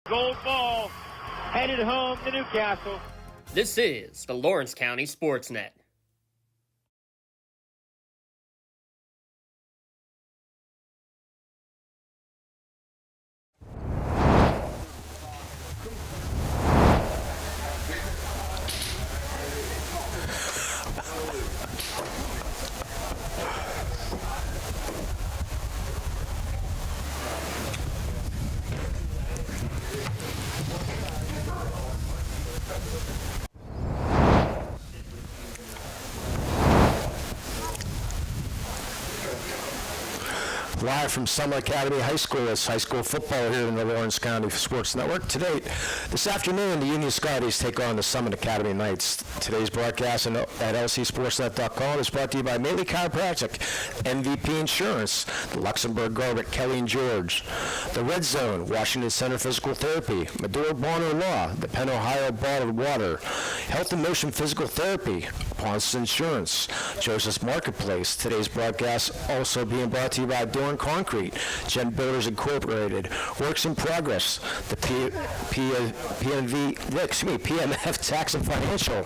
Gold ball headed home to Newcastle. This is the Lawrence County SportsNet. Live from Summit Academy High School, it's high school football here in the Lawrence County Sports Network. Today, this afternoon, the Union Scotties take on the Summit Academy Knights. Today's broadcast at lcsportsnet.com is brought to you by Maley Chiropractic, MVP Insurance, the Luxembourg Garbett, Kelly and George, the Red Zone, Washington Center Physical Therapy, Medora Bonner Law, the Penn Ohio Bottled Water, Health and Motion Physical Therapy, Ponce Insurance, Joseph's Marketplace. Today's broadcast also being brought to you by Dorn Concrete, Gen Builders Incorporated, Works in Progress, the PMF Tax and Financial,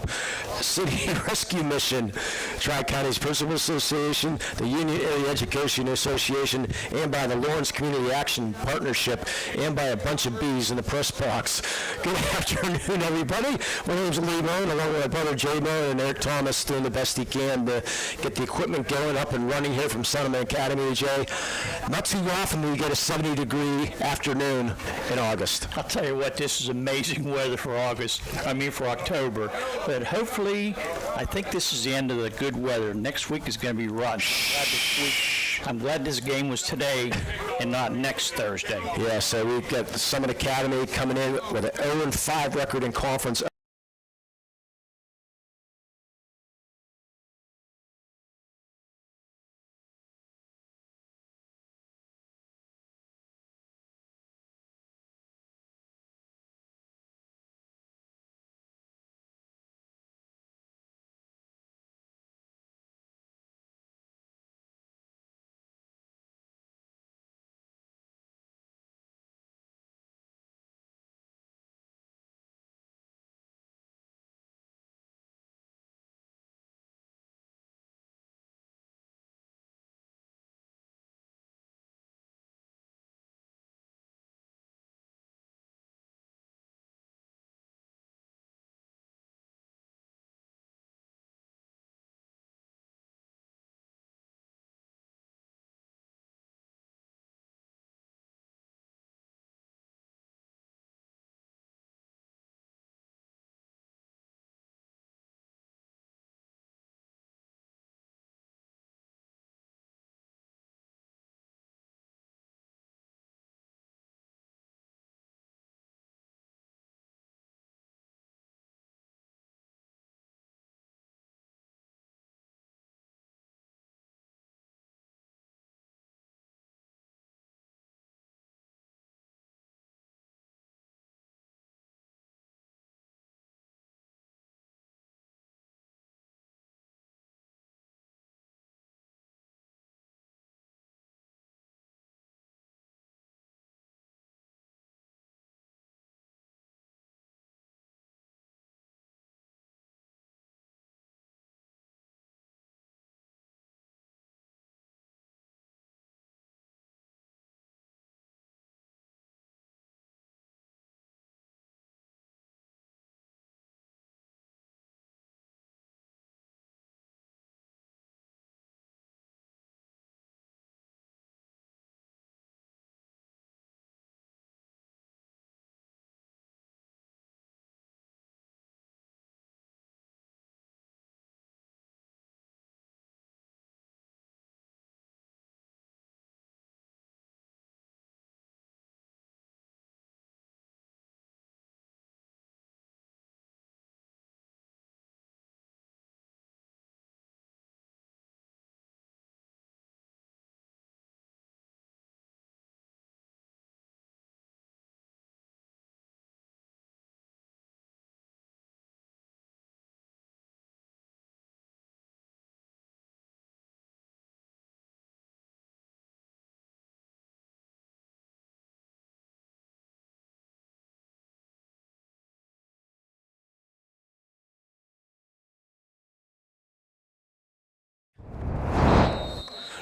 City Rescue Mission, Tri-Counties Principal Association, the Union Area Education Association, and by the Lawrence Community Action Partnership, and by a bunch of bees in the press box. Good afternoon, everybody. My name's Lee Moan, along with my brother Jay Moan and Eric Thomas, doing the best he can to get the equipment going up and running here from Summit Academy, Jay. Not too often do we get a 70-degree afternoon in August. I'll tell you what, this is amazing weather for for October. But hopefully, I think this is the end of the good weather. Next week is going to be rotten. I'm glad this game was today and not next Thursday. Yeah, so we've got the Summit Academy coming in with an 0-5 record in conference.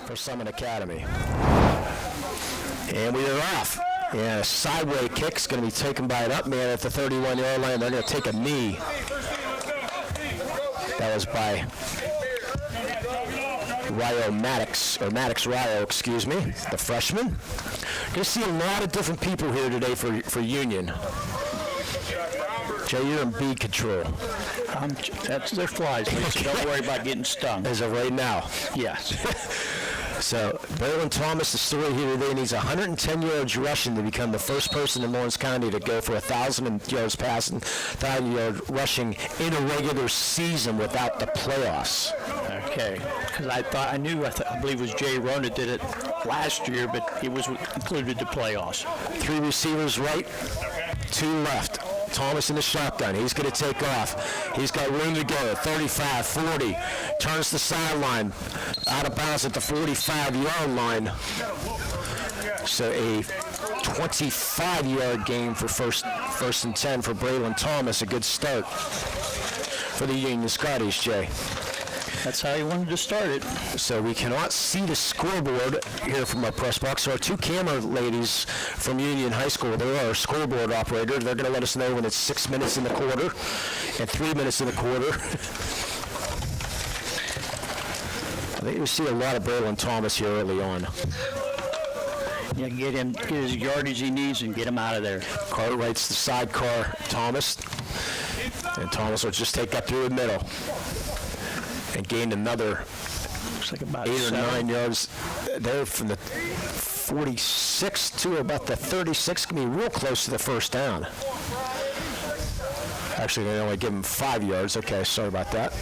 for Summit Academy. And we are off. And a sideway kick's going to be taken by an up man at the 31-yard line. They're going to take a knee. That was by Maddox Ryo, excuse me, the freshman. Going to see a lot of different people here today for Union. Jay, you're in B control. That's their flies, so don't worry about getting stung. As of right now. Yes. So, Braylon Thomas, the story here today, needs 110 yards rushing to become the first person in Lawrence County to go for 1,000 yards passing, 1,000 yard rushing in a regular season without the playoffs. Okay, because I believe it was Jay Rona did it last year, but it was included the playoffs. 3 receivers right, 2 left. Thomas in the shotgun. He's going to take off. He's got room to go. 35, 40. Turns the sideline. Out of bounds at the 45-yard line. So a 25-yard gain for first and 10 for Braylon Thomas. A good start for the Union Scotties, Jay. That's how he wanted to start it. So we cannot see the scoreboard here from our press box. So our 2 camera ladies from Union High School, they're our scoreboard operator. They're going to let us know when it's 6 minutes in the quarter and 3 minutes in the quarter. I think we see a lot of Braylon Thomas here early on. Yeah, get his yardage he needs and get him out of there. Cartwright's the sidecar, Thomas. And Thomas will just take that through the middle. And gained another looks like about 8 or 9 yards there from the 46 to about the 36. Going to be real close to the first down. Actually, they only give him 5 yards. Okay, sorry about that.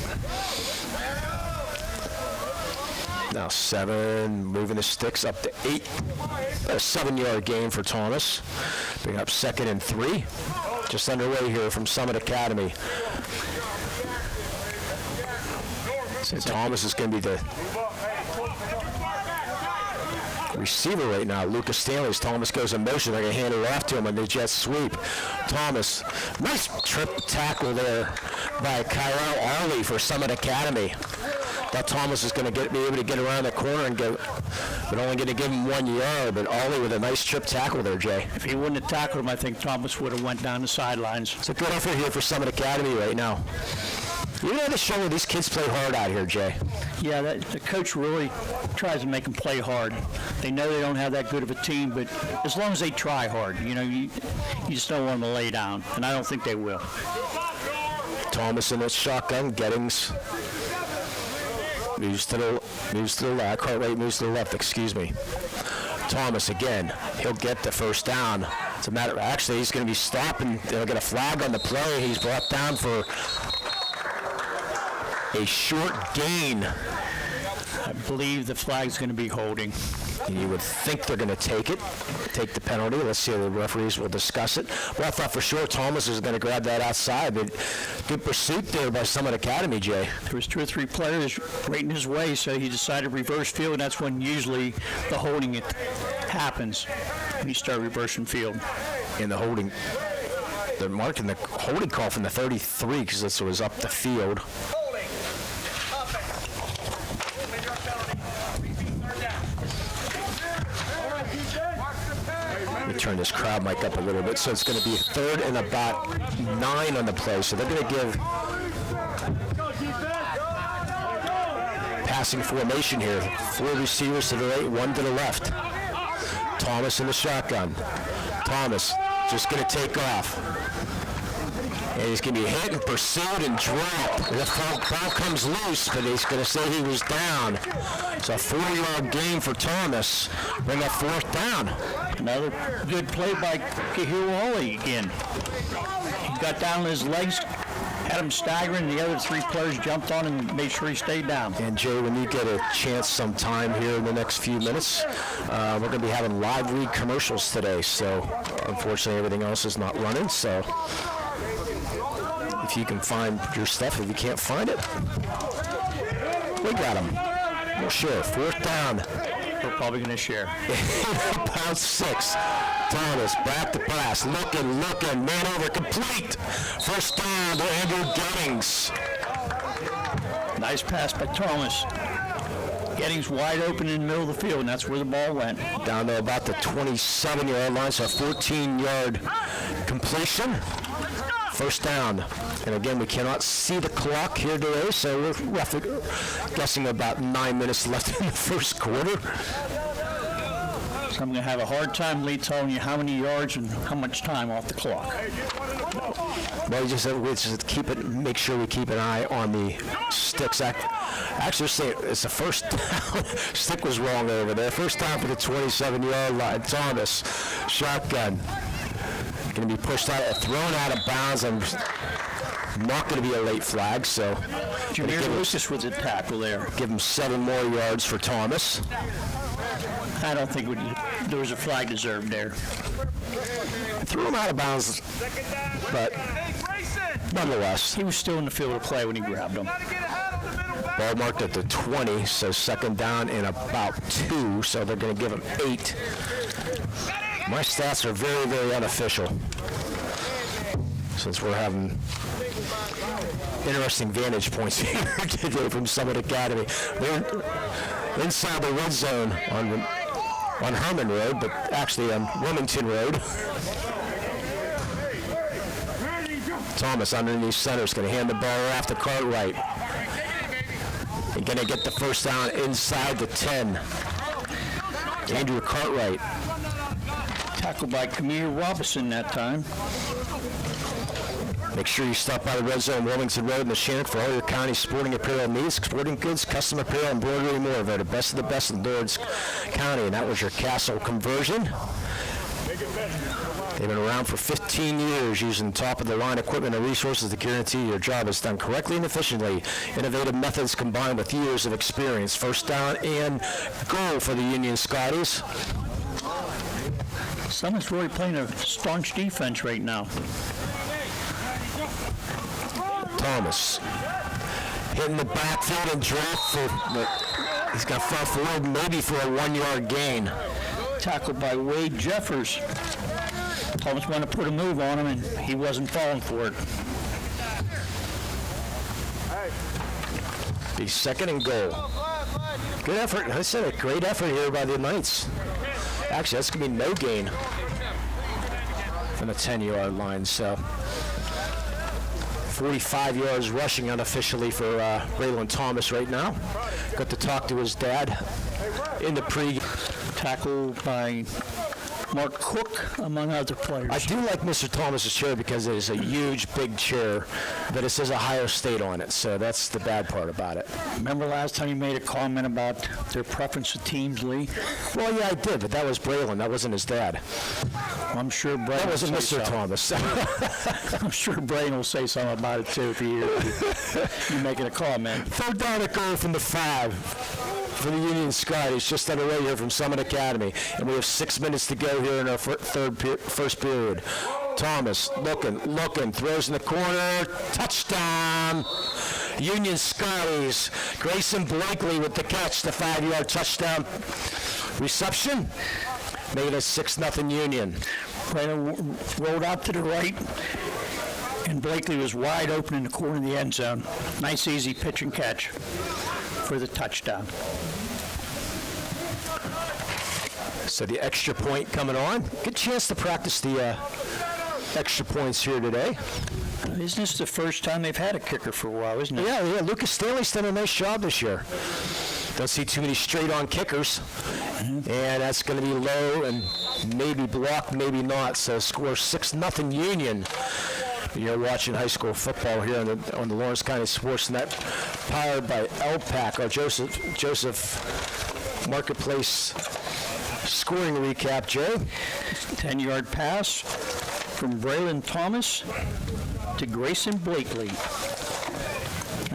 Now 7, moving the sticks up to 8. A 7-yard gain for Thomas. Bring up 2nd and 3. Just underway here from Summit Academy. So Thomas is going to be the receiver right now. Lucas Stanley's. Thomas goes in motion. They're going to hand it off to him on the jet sweep. Thomas, nice trip tackle there by Kyrell Arley for Summit Academy. That Thomas is going to be able to get around the corner and go, but only going to give him 1 yard. But Arley with a nice trip tackle there, Jay. If he wouldn't have tackled him, I think Thomas would have went down the sidelines. It's a good effort here for Summit Academy right now. You know the show where these kids play hard out here, Jay. Yeah, the coach really tries to make them play hard. They know they don't have that good of a team, but as long as they try hard, you just don't want them to lay down, and I don't think they will. Thomas in his shotgun. Gettings moves to the left. Cartwright moves to the left, excuse me. Thomas again. He'll get the first down. It's a matter of, actually, he's going to be stopping. They'll get a flag on the play. He's brought down for a short gain. I believe the flag's going to be holding. And you would think they're going to take the penalty. Let's see, the referees will discuss it. Well, I thought for sure Thomas was going to grab that outside, but good pursuit there by Summit Academy, Jay. There was 2 or 3 players right in his way, so he decided reverse field, and that's when usually the holding happens, when you start reversing field. In the holding, they're marking the holding call from the 33 because this was up the field. Let me turn this crowd mic up a little bit. So it's going to be 3rd and about 9 on the play. So they're going to give passing formation here. 4 receivers to the right, 1 to the left. Thomas in the shotgun. Thomas just going to take off. And he's going to be hit and pursued and dropped. The ball comes loose, but he's going to say he was down. So a 4-yard gain for Thomas. Bring up 4th down. Another good play by Kahil Wally again. He got down on his legs, had him staggering. The other 3 players jumped on him and made sure he stayed down. And Jay, when you get a chance sometime here in the next few minutes, we're going to be having live read commercials today. So unfortunately, everything else is not running. So if you can find your stuff, if you can't find it, we got him. We'll share. 4th down. We're probably going to share. Pound 6. Thomas back to pass. Looking. Man over complete. First down to Andrew Gettings. Nice pass by Thomas. Gettings wide open in the middle of the field, and that's where the ball went. Down to about the 27-yard line, so a 14-yard completion. First down. And again, we cannot see the clock here today, so we're roughly guessing about 9 minutes left in the first quarter. So I'm going to have a hard time, Lee, telling you how many yards and how much time off the clock. Well, we just keep it, make sure we keep an eye on the sticks. Actually, it's the first down. Stick was wrong over there. First down for the 27-yard line. Thomas, shotgun. Going to be pushed out, thrown out of bounds. I'm not going to be a late flag, so. Jameer Lucas with the tackle there. Give him 7 more yards for Thomas. I don't think there was a flag deserved there. Threw him out of bounds, but nonetheless. He was still in the field of play when he grabbed him. Ball marked at the 20, so second down and about 2, so they're going to give him 8. My stats are very, very unofficial, since we're having interesting vantage points here today from Summit Academy. We're inside the red zone on Herman Road, but actually on Wilmington Road. Thomas underneath center is going to hand the ball off to Cartwright. He's going to get the first down inside the 10. Andrew Cartwright. Tackled by Kamir Robinson that time. Make sure you stop by the Red Zone, Wilmington Road, and the Shannon for all your county sporting apparel needs. Sporting goods, custom apparel, embroidery, and more. They're the best of the best in Lawrence County, and that was your Castle conversion. They've been around for 15 years using top-of-the-line equipment and resources to guarantee your job is done correctly and efficiently. Innovative methods combined with years of experience. First down and goal for the Union Scotties. Summit's really playing a staunch defense right now. Thomas hitting the backfield and draft he's got far forward, maybe for a 1-yard gain. Tackled by Wade Jeffers. Thomas wanted to put a move on him, and he wasn't falling for it. The second and goal. Good effort. I said a great effort here by the Knights. Actually, that's going to be no gain from the 10-yard line. So 45 yards rushing unofficially for Braylon Thomas right now. Got to talk to his dad in the pre. Tackled by Mark Cook, among other players. I do like Mr. Thomas's chair because it is a huge, big chair, but it says Ohio State on it, so that's the bad part about it. Remember last time you made a comment about their preference of teams, Lee? Well, yeah, I did, but that was Braylon. That wasn't his dad. Well, I'm sure Braylon That wasn't Mr. So. Thomas. I'm sure Braylon will say something about it, too, if you're making a comment. Third down and goal from the 5. For the Union Scotties, just underway here from Summit Academy, and we have 6 minutes to go here in our first period. Thomas looking, throws in the corner, touchdown. Union Scotties. Grayson Blakely with the catch, the 5-yard touchdown reception, made it 6-0 Union. Rolled out to the right, and Blakely was wide open in the corner of the end zone. Nice, easy pitch and catch for the touchdown. So the extra point coming on. Good chance to practice the extra points here today. Isn't this the first time they've had a kicker for a while, isn't it? Yeah. Lucas Stanley's done a nice job this year. Don't see too many straight-on kickers. And that's going to be low and maybe blocked, maybe not. So score 6-0 Union. You're watching high school football here on the Lawrence County SportsNet, powered by LPAC, our Joseph Marketplace scoring recap, Jay. 10-yard pass from Braylon Thomas to Grayson Blakely.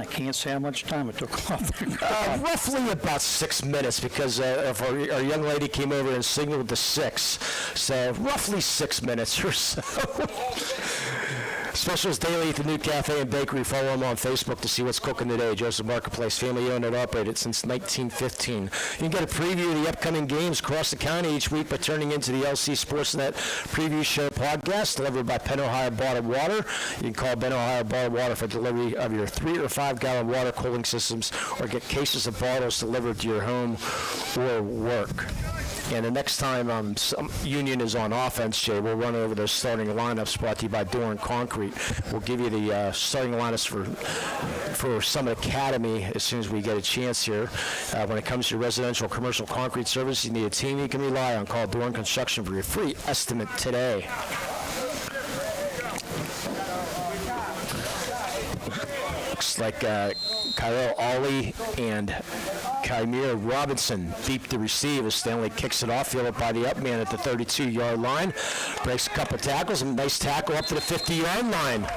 I can't say how much time it took off. Roughly about 6 minutes because of our young lady came over and signaled the 6. So roughly 6 minutes or so. Specials daily at the new cafe and bakery. Follow them on Facebook to see what's cooking today. Joseph Marketplace, family owned and operated since 1915. You can get a preview of the upcoming games across the county each week by turning into the LC SportsNet Preview Show podcast, delivered by Penn Ohio Bottled Water. You can call Penn Ohio Bottled Water for delivery of your 3 or 5 gallon water cooling systems, or get cases of bottles delivered to your home or work. And the next time Union is on offense, Jay, we'll run over those starting lineups brought to you by Door and Concrete. We'll give you the starting lineups for Summit Academy as soon as we get a chance here. When it comes to residential commercial concrete service, you need a team you can rely on. Call Door and Construction for your free estimate today. Looks like Kyle Ollie and Kymir Robinson beat the receive as Stanley kicks it off, fielded by the up man at the 32-yard line. Breaks a couple tackles, and a nice tackle up to the 50-yard line.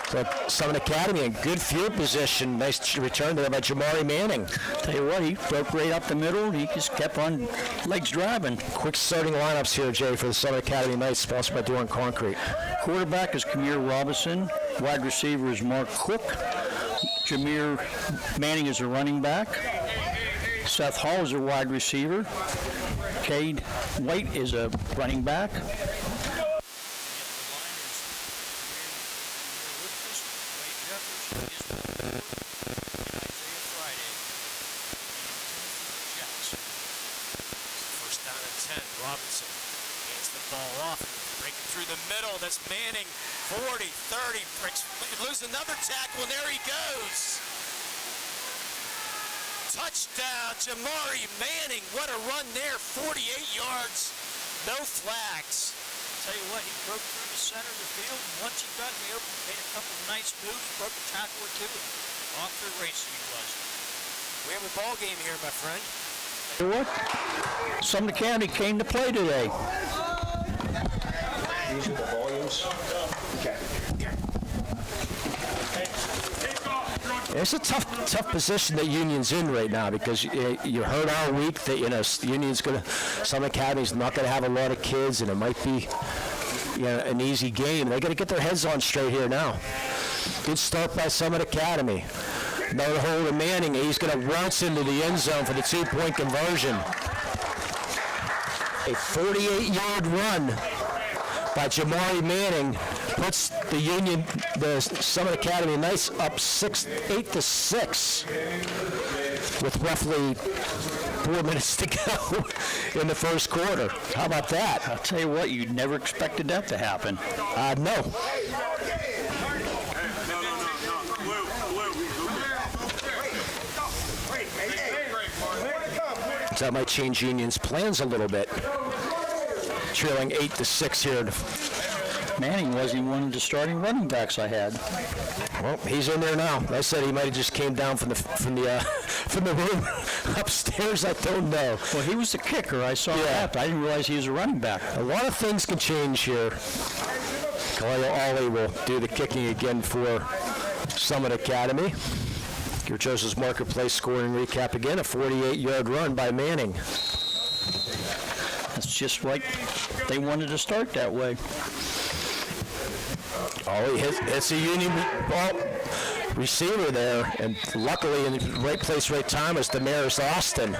So Summit Academy in good field position. Nice return there by Jamari Manning. Tell you what, he broke right up the middle. He just kept on legs driving. Quick starting lineups here, Jay, for the Summit Academy Knights, sponsored by Door and Concrete. Quarterback is Kymir Robinson. Wide receiver is Mark Cook. Jamir Manning is a running back. Seth Hall is a wide receiver. Cade White is a running back. First down and 10. Robinson hands the ball off. Breaking through the middle. That's Manning. 40, 30. Lose another tackle, and there he goes. Touchdown, Jamari Manning. What a run there. 48 yards. No flags. Tell you what, he broke through the center of the field, and once he got in the open, made a couple of nice moves, broke a tackle or two, and off to the races he was. We have a ball game here, my friend. You know what? Summit County came to play today. These are the volumes. Okay. It's a tough position that Union's in right now, because you heard all week that Union's Summit Academy's not going to have a lot of kids, and it might be an easy game. They got to get their heads on straight here now. Good start by Summit Academy. Another hold of Manning. He's going to bounce into the end zone for the 2-point conversion. A 48-yard run by Jamari Manning puts the Summit Academy Knights up 8-6 with roughly 4 minutes to go in the first quarter. How about that? I'll tell you what, you never expected that to happen. No. So that might change Union's plans a little bit. Trailing 8-6 here. Manning wasn't even one of the starting running backs I had. Well, he's in there now. I said he might have just came down from the room upstairs. I don't know. Well, he was the kicker. I saw that. I didn't realize he was a running back. A lot of things can change here. Kyle Ollie will do the kicking again for Summit Academy. Your Joseph's Marketplace scoring recap again. A 48-yard run by Manning. That's just like they wanted to start that way. Ollie hits a Union ball receiver there, and luckily in the right place, right time was Damaris Austin,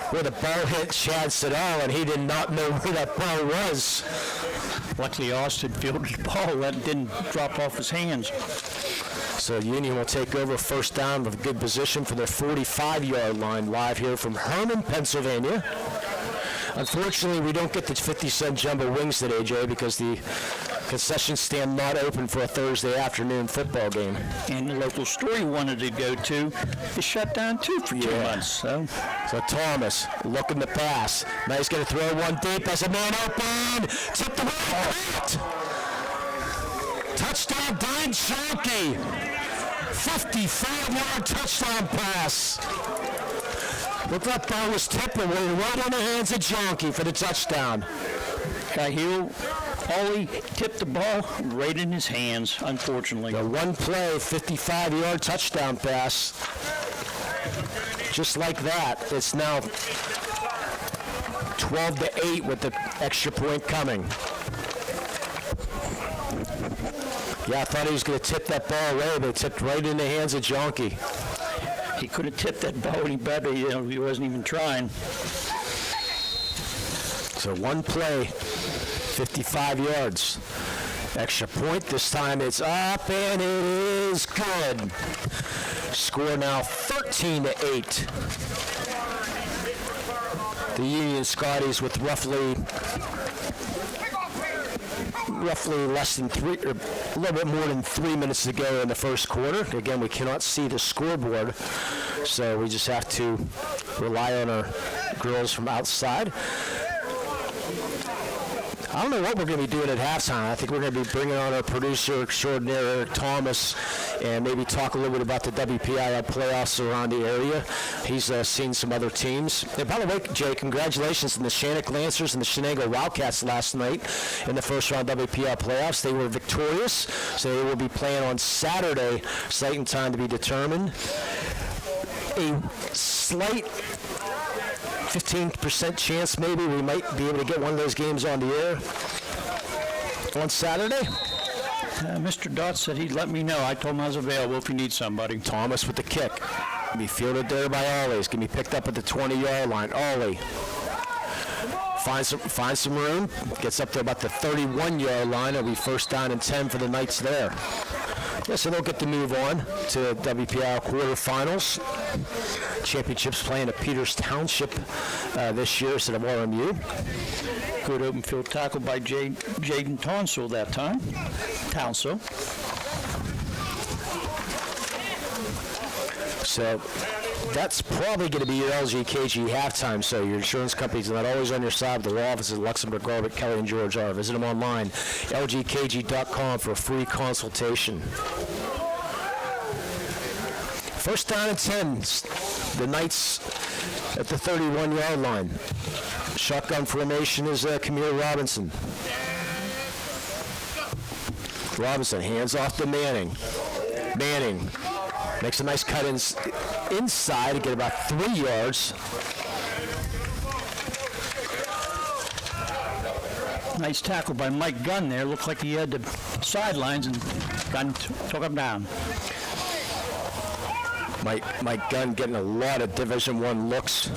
where the ball hit Chad Siddall, and he did not know where that ball was. Luckily, Austin fielded the ball. That didn't drop off his hands. So Union will take over first down with a good position for their 45-yard line, live here from Herman, Pennsylvania. Unfortunately, we don't get the 50-cent jumbo wings today, Jay, because the concession stand not open for a Thursday afternoon football game. And the local store you wanted to go to is shut down too for 2 months. So Thomas looking to pass. Now he's going to throw one deep as a man open. Tip the ball. Touchdown, Brian Sharkey. 55-yard touchdown pass. Looked like that ball was tipped, but right on the hands of Jonke for the touchdown. Ollie tipped the ball right in his hands, unfortunately. The one play, 55-yard touchdown pass. Just like that, it's now 12-8 with the extra point coming. Yeah, I thought he was going to tip that ball away, but it tipped right in the hands of Jonky. He could have tipped that ball any better, he wasn't even trying. So one play, 55 yards. Extra point, this time it's up, and it is good. Score now 13-8. The Union Scotties with roughly less than a little bit more than 3 minutes to go in the first quarter. Again, we cannot see the scoreboard, so we just have to rely on our girls from outside. I don't know what we're going to be doing at halftime. I think we're going to be bringing on our producer extraordinaire, Eric Thomas, and maybe talk a little bit about the Wpial playoffs around the area. He's seen some other teams. And by the way, Jay, congratulations on the Shannock Lancers and the Shenango Wildcats last night in the first round Wpial playoffs. They were victorious, so they will be playing on Saturday, site and time to be determined. A slight 15% chance maybe we might be able to get one of those games on the air on Saturday. Mr. Dot said he'd let me know. I told him I was available if you need somebody. Thomas with the kick. Be fielded there by Ollie. It's going to be picked up at the 20-yard line. Ollie finds some room. Gets up to about the 31-yard line. It'll be first down and 10 for the Knights there. Yeah, so they'll get to move on to WPIAL quarterfinals. Championships playing at Peters Township this year instead of RMU. Good open field tackle by Jaden Tonsel that time. Townsell. So that's probably going to be your LGKG halftime. So your insurance company's not always on your side. The law offices, Luxembourg, Garbutt, Kelly, and George are. Visit them online, lgkg.com, for a free consultation. First down and 10. The Knights at the 31-yard line. Shotgun formation is Camille Robinson. Robinson hands off to Manning. Manning makes a nice cut inside to get about 3 yards. Nice tackle by Mike Gunn there. Looked like he had the sidelines, and Gunn took him down. Mike Gunn getting a lot of Division I looks.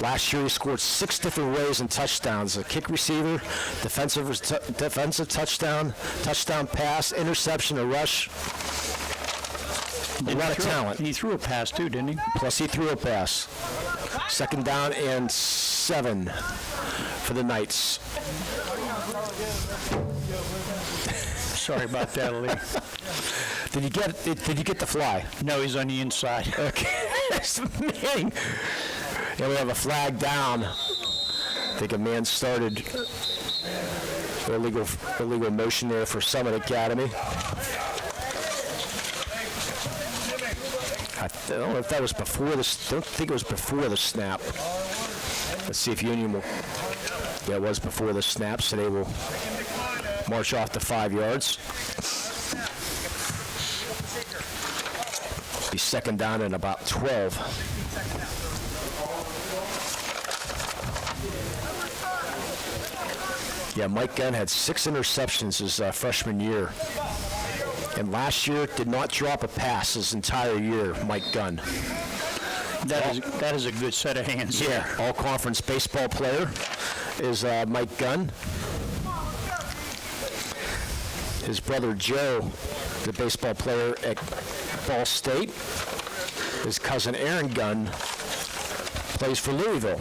Last year he scored 6 different ways in touchdowns: a kick receiver, defensive touchdown, touchdown pass, interception, a rush. A lot of talent. He threw a pass too, didn't he? Plus he threw a pass. Second down and 7 for the Knights. Sorry about that, Lee. Did you get the fly? No, he's on the inside. Okay. Man. And we have a flag down. I think a man started illegal motion there for Summit Academy. I don't know if that was before the. Don't think it was before the snap. Let's see if Union will. Yeah, it was before the snap, so they will march off to 5 yards. Be second down and about 12. Yeah, Mike Gunn had 6 interceptions his freshman year. And last year did not drop a pass his entire year, Mike Gunn. That is a good set of hands. Yeah, all-conference baseball player is Mike Gunn. His brother Joe, the baseball player at Ball State. His cousin Aaron Gunn plays for Louisville.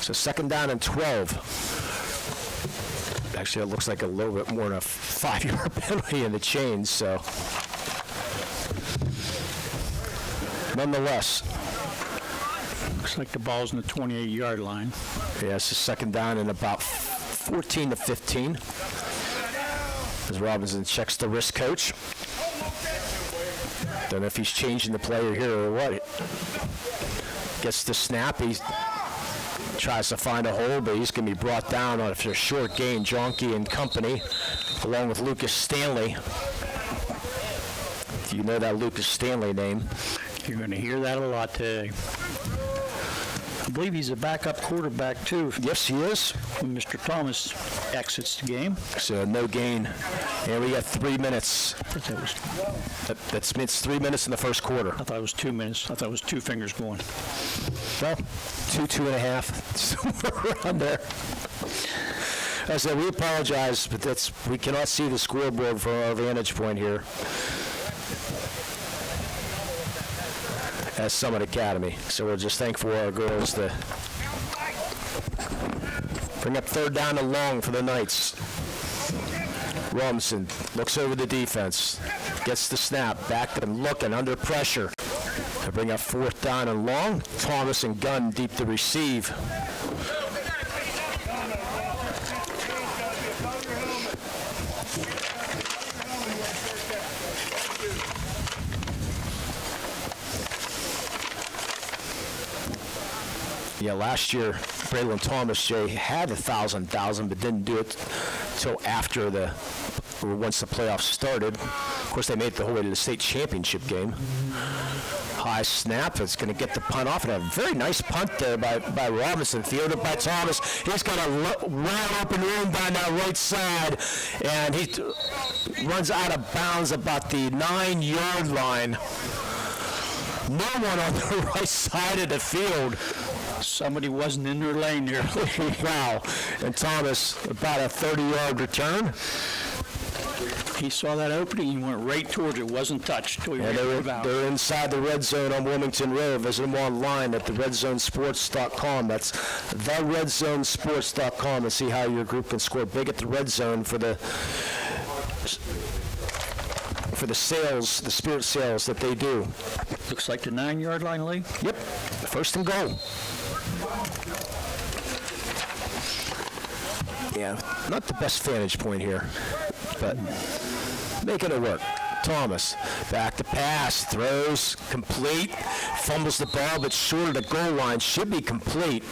So second down and 12. Actually, it looks like a little bit more than a 5-yard penalty in the chains, so. Nonetheless. Looks like the ball's in the 28-yard line. Yeah, it's a second down and about 14 to 15. As Robinson checks the wrist coach. Don't know if he's changing the player here or what. Gets the snap. He tries to find a hole, but he's going to be brought down on a short gain. Jonky and company, along with Lucas Stanley. Do you know that Lucas Stanley name? You're going to hear that a lot today. I believe he's a backup quarterback, too, Yes, he is. when Mr. Thomas exits the game. So no gain. And we got 3 minutes. I thought That's it's 3 minutes in the first quarter. it was 2 minutes. I thought it was two fingers going. Well, 2.5, somewhere around there. I said, we apologize, but we cannot see the scoreboard from our vantage point here at Summit Academy. So we're just thankful our girls to bring up third down and long for the Knights. Robinson looks over the defense, gets the snap, back to them, looking under pressure to bring up fourth down and long. Thomas and Gunn deep to receive. Yeah, last year, Braylon Thomas, Jay, had 1,000, but didn't do it till after once the playoffs started. Of course, they made it the whole way to the state championship game. High snap, it's going to get the punt off, and a very nice punt there by Robinson, fielded by Thomas. He's got a wide open room down that right side, and he runs out of bounds about the 9-yard line. No one on the right side of the field. Somebody wasn't in their lane there. Wow. And Thomas, about a 30-yard return. He saw that opening, he went right towards it, wasn't touched. Till he And ran out. they're inside the red zone on Wilmington Road. Visit them online at theredzonesports.com. That's theredzonesports.com and see how your group can score big at the red zone for the sales, the spirit sales that they do. Looks like the 9-yard line, Lee. Yep, first and goal. Yeah, not the best vantage point here, but making it work. Thomas, back to pass, throws, complete, fumbles the ball, but short of the goal line, should be complete.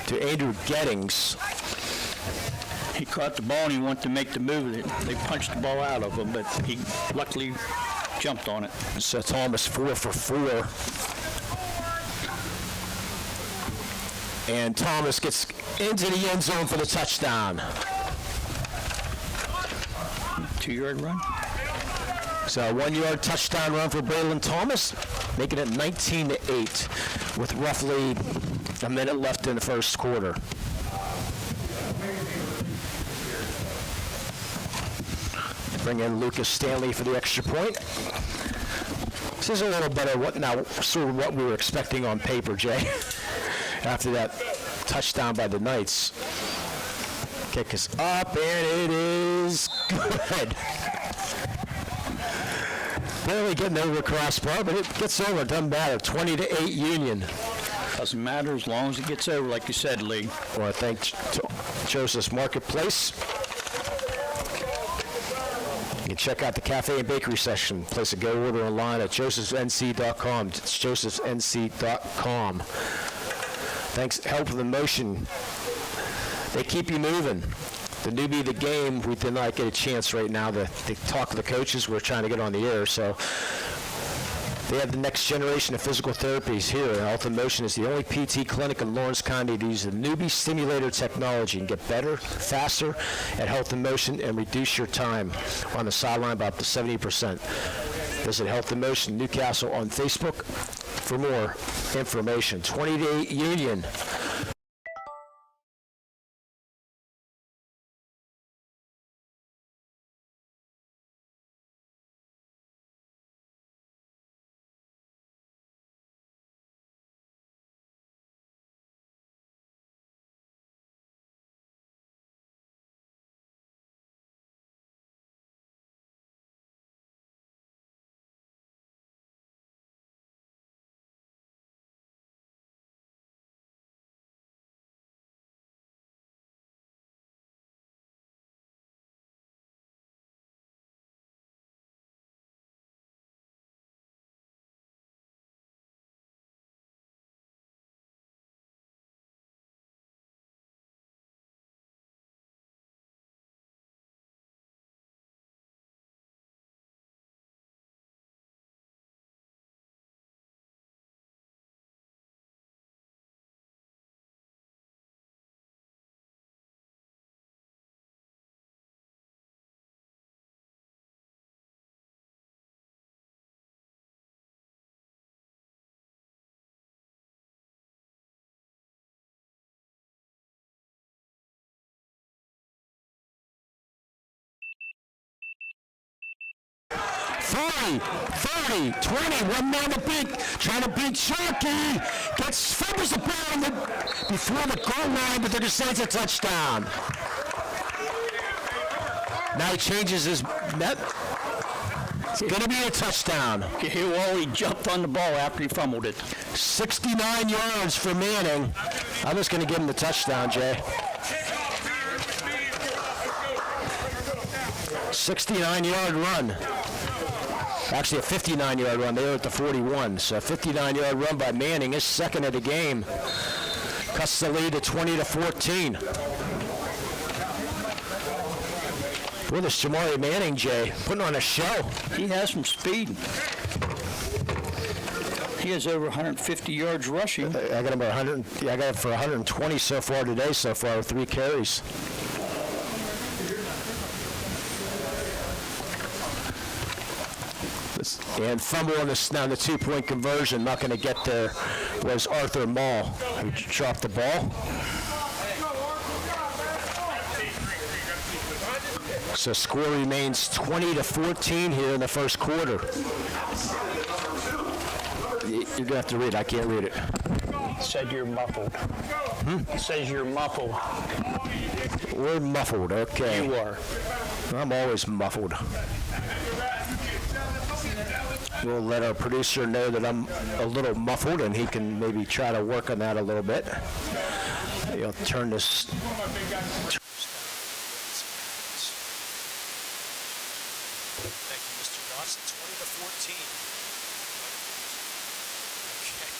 To Andrew Gettings. He caught the ball and he wanted to make the move. They punched the ball out of him, but he luckily jumped on it. So Thomas 4 for 4. And Thomas gets into the end zone for the touchdown. 2-yard run. So a 1-yard touchdown run for Braylon Thomas, making it 19-8 with roughly a minute left in the first quarter. Bring in Lucas Stanley for the extra point. This is a little better sort of what we were expecting on paper, Jay, after that touchdown by the Knights. Kick is up, and it is good. Barely getting over the crossbar, but it gets over. Doesn't matter. 20-8 Union. Doesn't matter as long as it gets over, like you said, Lee. I want to thank Joseph's Marketplace. You can check out the cafe and bakery section. Place a go order online at josephsnc.com. It's josephsnc.com. Thanks, Help with the Motion. They keep you moving. The newbie of the game, we did not get a chance right now to talk to the coaches. We're trying to get on the air, so they have the next generation of physical therapies here. Health in Motion is the only PT clinic in Lawrence County to use the newbie stimulator technology and get better, faster at Health in Motion and reduce your time on the sideline by up to 70%. Visit Health in Motion Newcastle on Facebook for more information. 20-8 Union. 40, 30, 20, one man to beat, trying to beat Sharkey, fumbles the ball before the goal line, but they're going to say it's a touchdown. Now he changes his net. It's going to be a touchdown. He jumped on the ball after he fumbled it. 69 yards for Manning. I'm just going to give him the touchdown, Jay. 69-yard run. Actually, a 59-yard run. They were at the 41. So a 59-yard run by Manning, his second of the game. Cuts the lead to 20-14. Boy, this Jamari Manning, Jay, putting on a show. He has some speed. He has over 150 yards rushing. I got him about 100. I got him for 120 so far today. So far with 3 carries. And fumble on the 2-point conversion. Not going to get there was Arthur Mall, who dropped the ball. So score remains 20-14 here in the first quarter. You're going to have to read it. I can't read it. It said you're muffled. It says you're muffled. We're muffled, okay. You are. I'm always muffled. We'll let our producer know that I'm a little muffled, and he can maybe try to work on that a little bit. Maybe I'll turn this. Thank you, Mr. Dawson. 20-14. Okay.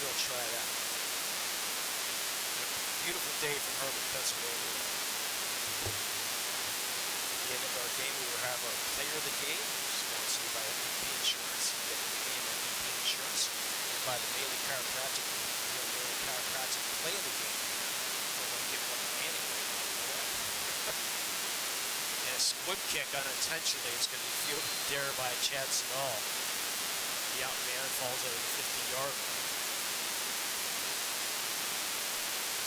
We'll try that. Beautiful day from Herman, Pennsylvania. At the end of our game, we will have our player of the game, sponsored by MVP Insurance. Get in the game, MVP Insurance, and by the Bailey Chiropractic. Bailey Chiropractic play of the game. We're going to get one Manning right now. And a squib kick unintentionally. It's going to be fielded there by Chad Sinal. The out man falls over the 50-yard line.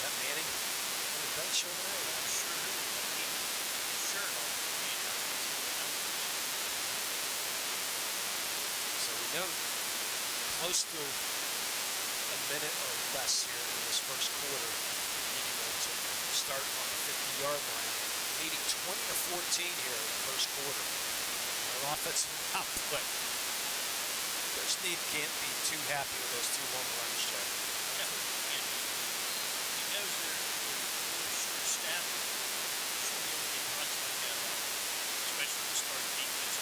Is that Manning on the bench over there? I'm sure he sure don't. So we know close to a minute or less here in this first quarter. To start on the 50-yard line, leading 20-14 here in the first quarter. Our offensive output. Coach Snead can't be too happy with those 2 long runs, Jeff. No, he knows they're short-staffed. Shouldn't be able to get runs like that off, especially the starting defense.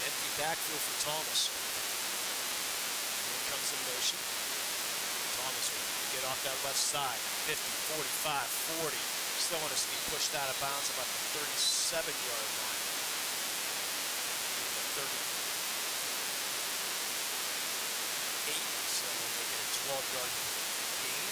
Empty backfield for Thomas. Here comes the motion. Thomas will get off that left side. 50, 45, 40. Still want to be pushed out of bounds about the 37-yard line. The 38, so we'll make it a 12-yard gain.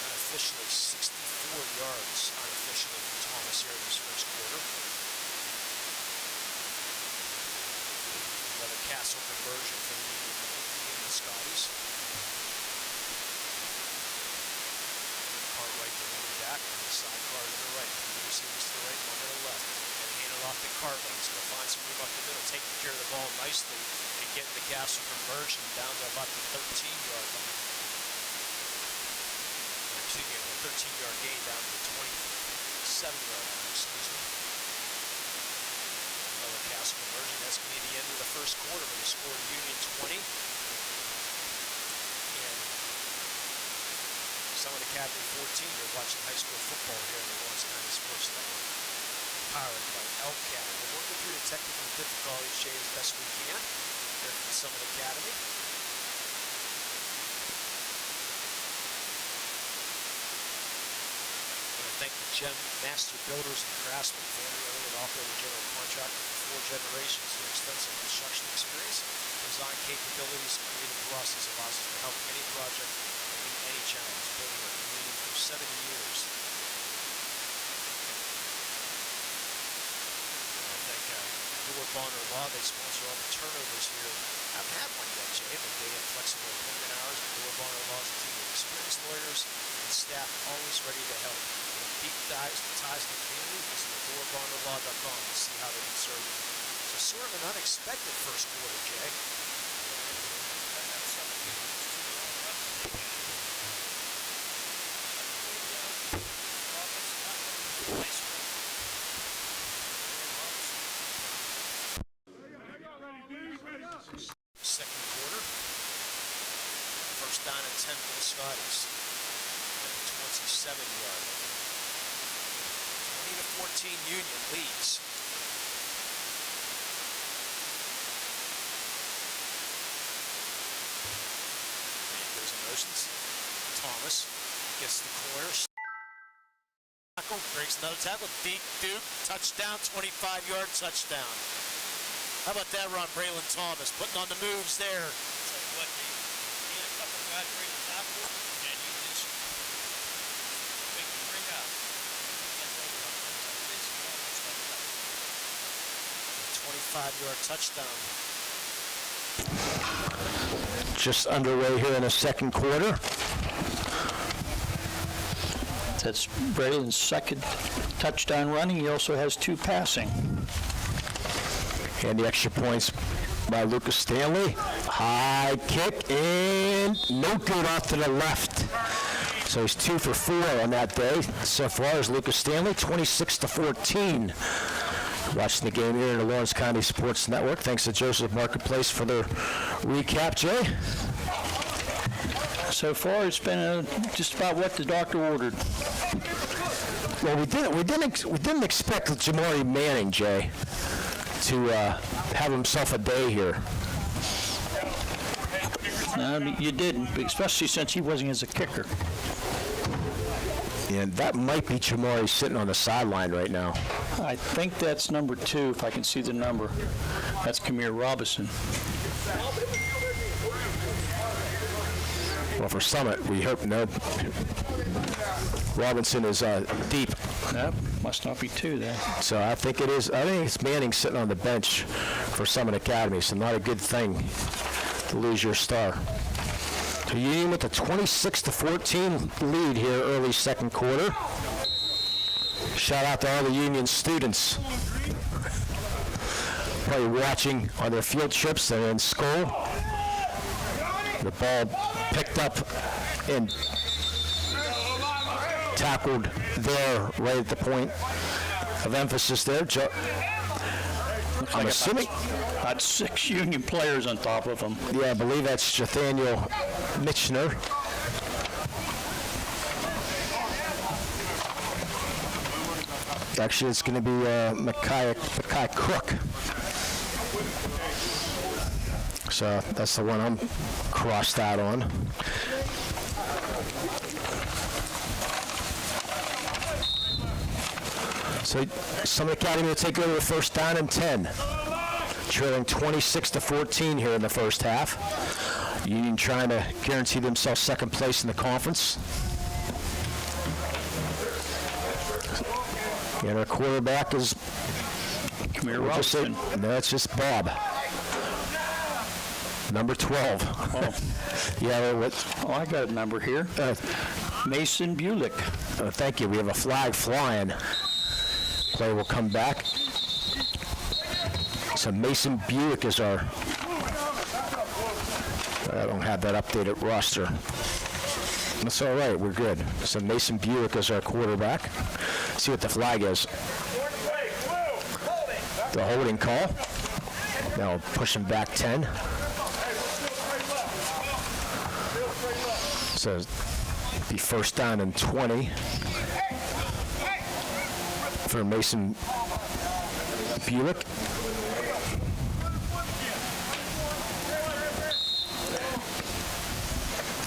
Unofficially 64 yards unofficially for Thomas here in this first quarter. Another Castle conversion for the Union Scotties. Cartwright to running back, on the side car to the right. Two receivers to the right, one to the left. And hand it off to Cartwright. He's going to find some room up the middle, taking care of the ball nicely, and getting the Castle conversion down to about the 13-yard line. 13-yard gain down to the 27-yard line, excuse me. Another Castle conversion. That's going to be the end of the first quarter when they scored Union 20. And Summit Academy 14. You're watching high school football here on the Lawrence County Sports Network. Powered by Wpial. We're working through the technical difficulties, Jay, as best we can here from Summit Academy. Thank the Gem Master Builders and Craftsmen, family-owned and operated general contractor for 4 generations. Their extensive construction experience, design capabilities, and creative process allows us to help any project and meet any challenge, building our community for 70 years. I thank Bonner Law. They sponsor all the turnovers here. I haven't had one yet, Jay, but they have flexible appointment hours. Door Bonner Law is a team of experienced lawyers and staff always ready to help. With deep ties in the community, visit doorbonnerlaw.com to see how they can serve you. So sort of an unexpected first quarter, Jay. Second quarter. First down and 10 for the Scotties. At the 27-yard. 20-14 Union leads. And goes in motions. Thomas gets the corner. Breaks another tackle. Deep Duke. Touchdown. 25-yard touchdown. How about that run, Braylon Thomas, putting on the moves there. Tell you what, Dave, you get a couple guys ready to tackle, and you just make them bring out. A 25-yard touchdown. Just underway here in the second quarter. That's Braylon's second touchdown running. He also has 2 passing. And the extra points by Lucas Stanley. High kick and no good off to the left. So he's 2 for 4 on that day. So far as Lucas Stanley, 26-14. Watching the game here in the Lawrence County Sports Network. Thanks to Joseph Marketplace for their recap, Jay. So far, it's been just about what the doctor ordered. Well, we didn't expect Jamari Manning, Jay, to have himself a day here. No, you didn't, especially since he wasn't as a kicker. And that might be Jamari sitting on the sideline right now. I think that's number 2, if I can see the number. That's Kamir Robinson. Well, for Summit, we hope no. Robinson is deep. Nope, must not be 2 then. So I think it is. I think it's Manning sitting on the bench for Summit Academy. So not a good thing to lose your star. So Union with a 26-14 lead here early second quarter. Shout out to all the Union students. Probably watching on their field trips and in school. The ball picked up and tackled there right at the point of emphasis there. I'm assuming About 6 Union players on top of him. Yeah, I believe that's Nathaniel Mitchner. Actually, it's going to be Mackay Cook. So that's the one I'm crossed out on. So Summit Academy will take over the first down and 10. Trailing 26-14 here in the first half. Union trying to guarantee themselves second place in the conference. And our quarterback is Kamir Robinson. No, it's just Bob. Number 12. Oh. Yeah, Oh, I got a number here. Mason Bulick. Thank you. We have a flag flying. Play will come back. So Mason Buick is our, I don't have that updated roster. That's all right, we're good. So Mason Buick is our quarterback. See what the flag is. The holding call. Now push him back 10. So the first down and 20 for Mason Buick.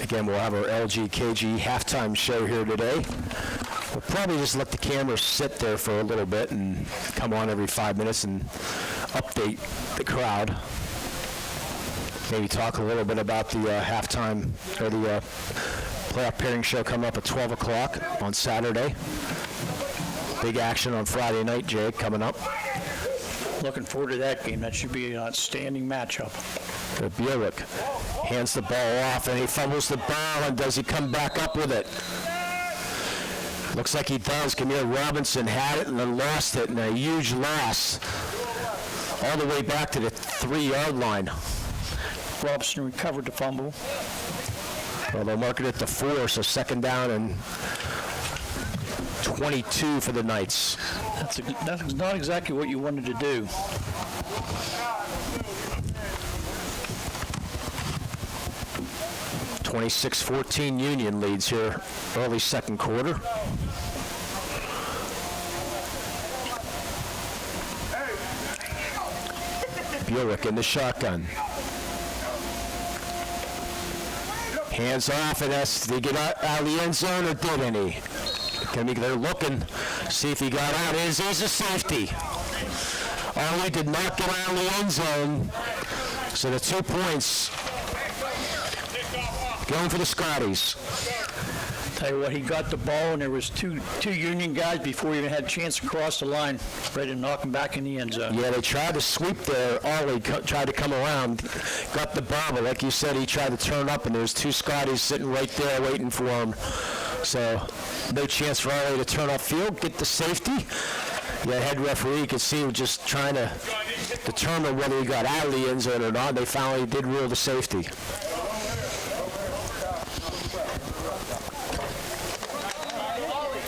Again, we'll have our LGKG halftime show here today. We'll probably just let the cameras sit there for a little bit and come on every 5 minutes and update the crowd. Maybe talk a little bit about the halftime or the playoff pairing show coming up at 12 o'clock on Saturday. Big action on Friday night, Jake, coming up. Looking forward to that game. That should be an outstanding matchup. Wpial hands the ball off, and he fumbles the ball, and does he come back up with it? Looks like he does. Kamir Robinson had it and then lost it, and a huge loss all the way back to the 3-yard line. Robinson recovered the fumble. Well, they'll mark it at the 4, so second down and 22 for the Knights. That's not exactly what you wanted to do. (26-14) Union leads here early second quarter. Buick in the shotgun. Hands off, and did he get out of the end zone, or didn't he? They're looking, see if he got out. It is a safety. Arlie did not get out of the end zone, so the 2 points going for the Scotties. Tell you what, he got the ball, and there was two Union guys before he even had a chance to cross the line, ready to knock him back in the end zone. Yeah, they tried to sweep there. Arlie tried to come around, got the ball, but like you said, he tried to turn up, and there was 2 Scotties sitting right there waiting for him. So no chance for Arlie to turn upfield, get the safety. The head referee, you could see, was just trying to determine whether he got out of the end zone or not. They finally did rule the safety.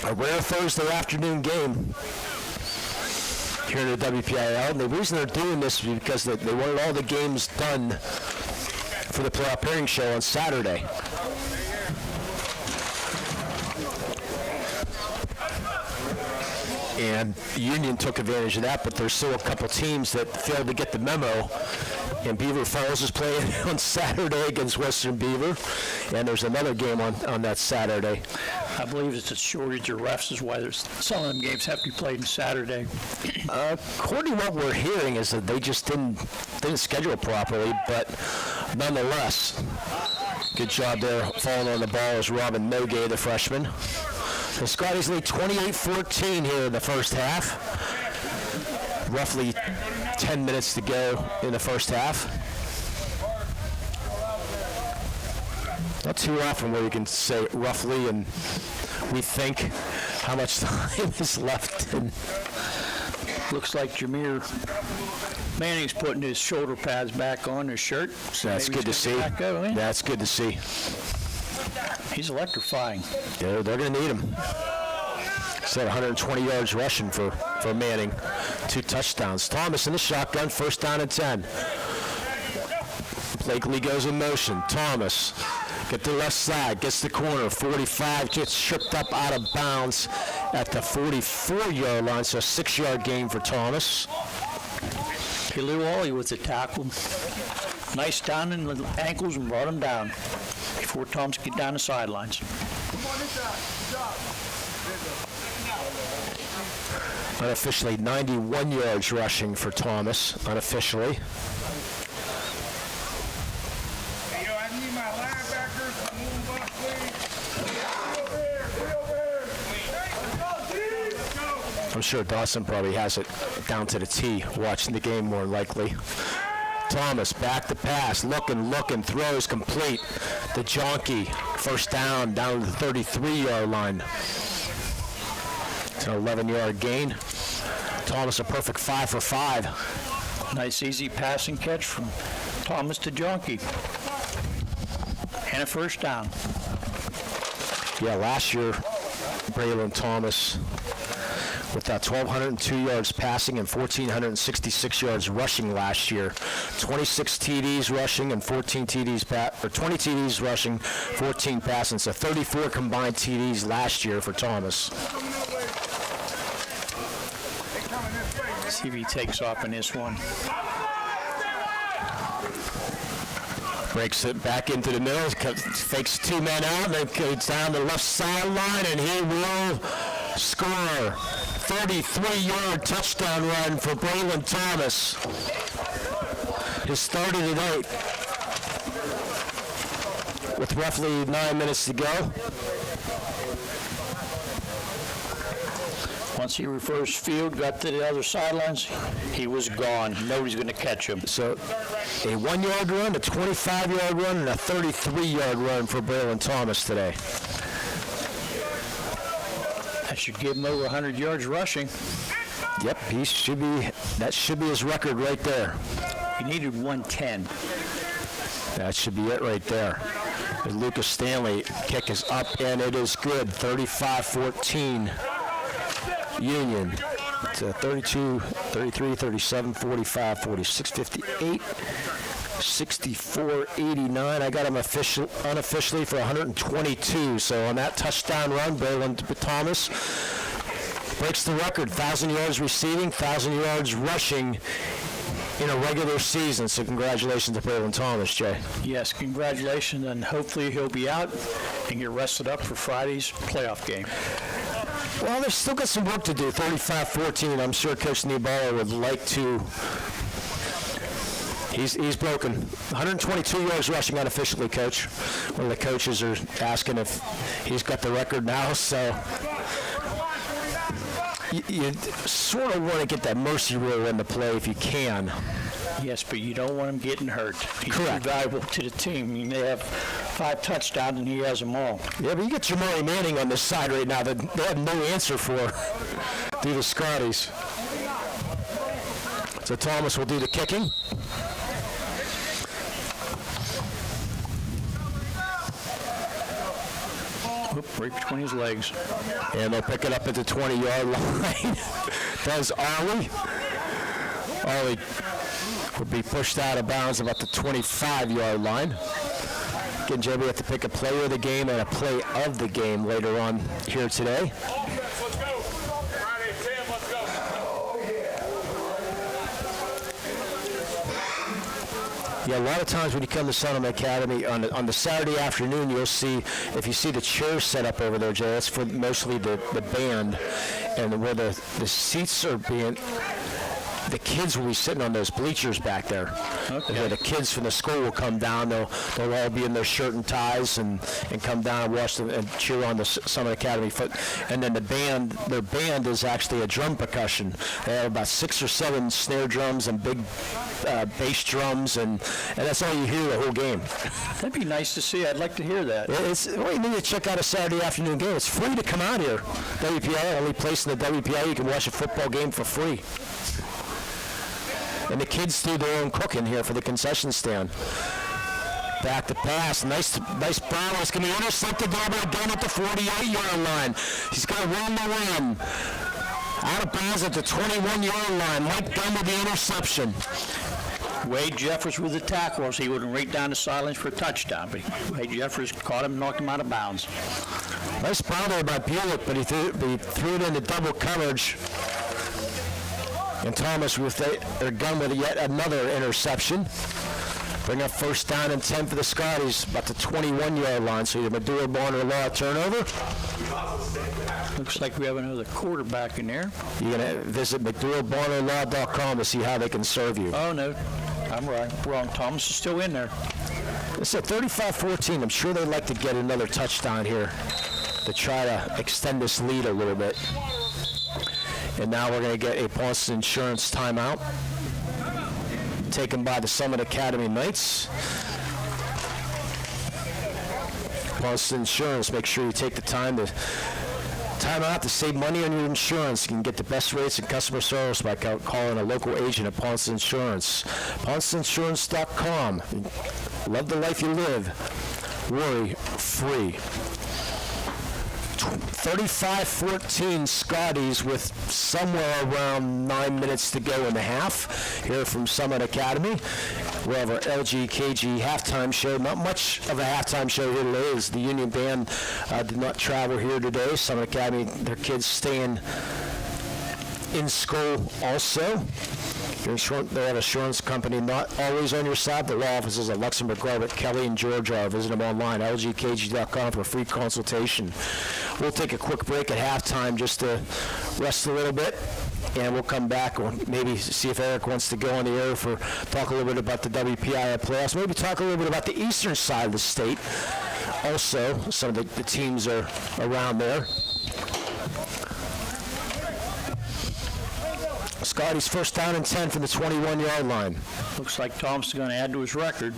A rare Thursday afternoon game here in the Wpial. And the reason they're doing this is because they wanted all the games done for the playoff pairing show on Saturday. And Union took advantage of that, but there's still a couple teams that failed to get the memo. And Beaver Falls is playing on Saturday against Western Beaver, and there's another game on that Saturday. I believe it's a shortage of refs is why some of them games have to be played on Saturday. According to what we're hearing is that they just didn't schedule it properly, but nonetheless, good job there. Falling on the ball is Robin Nogay, the freshman. The Scotties lead 28-14 here in the first half. Roughly 10 minutes to go in the first half. Not too often where you can say roughly and we think how much time is left. Looks like Jameer Manning's putting his shoulder pads back on his shirt. So that's good to see. That's good to see. He's electrifying. They're going to need him. Said 120 yards rushing for Manning. 2 touchdowns. Thomas in the shotgun, first down and 10. Blakely goes in motion. Thomas, get the left side, gets the corner. 45, gets tripped up out of bounds at the 44-yard line, so a 6-yard gain for Thomas. Lou Ollie with the tackle. Nice down in the ankles and brought him down before Thomas get down the sidelines. Unofficially, 91 yards rushing for Thomas, unofficially. I'm sure Dawson probably has it down to the T, watching the game more likely. Thomas, back to pass, looking, throws complete. The Jonky, first down to the 33-yard line. It's an 11-yard gain. Thomas, a perfect 5 for 5. Nice easy passing catch from Thomas to Jonky. And a first down. Yeah, last year, Braylon Thomas with that 1,202 yards passing and 1,466 yards rushing last year. 26 TDs rushing and 20 TDs rushing, 14 passing. So 34 combined TDs last year for Thomas. See if he takes off in this one. Breaks it back into the middle, fakes 2 men out, and then goes down the left sideline, and he will score. 33-yard touchdown run for Braylon Thomas. His third of the night. With roughly 9 minutes to go. Once he reversed field, got to the other sidelines, he was gone. Nobody's going to catch him. So a 1-yard run, a 25-yard run, and a 33-yard run for Braylon Thomas today. That should give him over 100 yards rushing. Yep, that should be his record right there. He needed 110. That should be it right there. The Lucas Stanley kick is up, and it is good. 35-14 Union. It's 32, 33, 37, 45, 46, 58, 64, 89. I got him unofficially for 122. So on that touchdown run, Braylon Thomas breaks the record. 1,000 yards receiving, 1,000 yards rushing in a regular season. So congratulations to Braylon Thomas, Jay. Yes, congratulations, and hopefully he'll be out and get rested up for Friday's playoff game. Well, they've still got some work to do. 35-14. I'm sure Coach Wpial would like to. He's broken. 122 yards rushing unofficially, Coach. One of the coaches are asking if he's got the record now, so you sort of want to get that mercy rule into play if you can. Yes, but you don't want him getting hurt. He's Correct. too valuable to the team. I mean, they have 5 touchdowns, and he has them all. Yeah, but you get Jamari Manning on this side right now that they have no answer for due to Scotties. So Thomas will do the kicking. Oop, right between his legs. And they'll pick it up at the 20-yard line. Does Arlie. Arlie would be pushed out of bounds about the 25-yard line. Again, Jay, we have to pick a player of the game and a play of the game later on here today. Yeah, a lot of times when you come to Sonoma Academy on the Saturday afternoon, you'll see, if you see the chairs set up over there, Jay, that's for mostly the band, and where the seats are being, the kids will be sitting on those bleachers back there. Okay. Where the kids from the school will come down. They'll all be in their shirt and ties and come down and watch them and cheer on the Summit Academy foot. And then their band is actually a drum percussion. They have about 6 or 7 snare drums and big bass drums, and that's all you hear the whole game. That'd be nice to see. I'd like to hear that. Well, you need to check out a Saturday afternoon game. It's free to come out here. WPI, only place in the WPI you can watch a football game for free. And the kids do their own cooking here for the concession stand. Back to pass. Nice ball. It's going to be intercepted there by Dunn at the 48-yard line. He's got room to run. Out of bounds at the 21-yard line. Mike Dunn with the interception. Wade Jeffers with the tackles. He would have right down the sidelines for a touchdown, but Wade Jeffers caught him and knocked him out of bounds. Nice ball there by Buick, but he threw it into double coverage. And Thomas with their gun with yet another interception. Bring up first down and 10 for the Scotties, about the 21-yard line. So the Maduro Bonner Law turnover. Looks like we have another quarterback in there. You're going to visit MaduroBonnerLaw.com to see how they can serve you. Oh, no. I'm wrong. Thomas is still in there. It's at 35-14. I'm sure they'd like to get another touchdown here to try to extend this lead a little bit. And now we're going to get a Boston Insurance timeout taken by the Summit Academy Knights. Boston Insurance, make sure you take the time out to save money on your insurance. You can get the best rates and customer service by calling a local agent at Ponce Insurance. PonceInsurance.com. Love the life you live. Worry free. 35-14 Scotties with somewhere around 9 minutes to go in the half here from Summit Academy. We have our LGKG halftime show. Not much of a halftime show here today as the Union Band did not travel here today. Summit Academy, their kids staying in school also. They have an insurance company not always on your side. The law offices at Luxembourg, Garbutt, Kelly, and Georgia are. Visit them online, lgkg.com for a free consultation. We'll take a quick break at halftime just to rest a little bit, and we'll come back and maybe see if Eric wants to go on the air for talk a little bit about the WPI playoffs, maybe talk a little bit about the eastern side of the state. Also, some of the teams are around there. Scotties first down and 10 from the 21-yard line. Looks like Thomas is going to add to his record.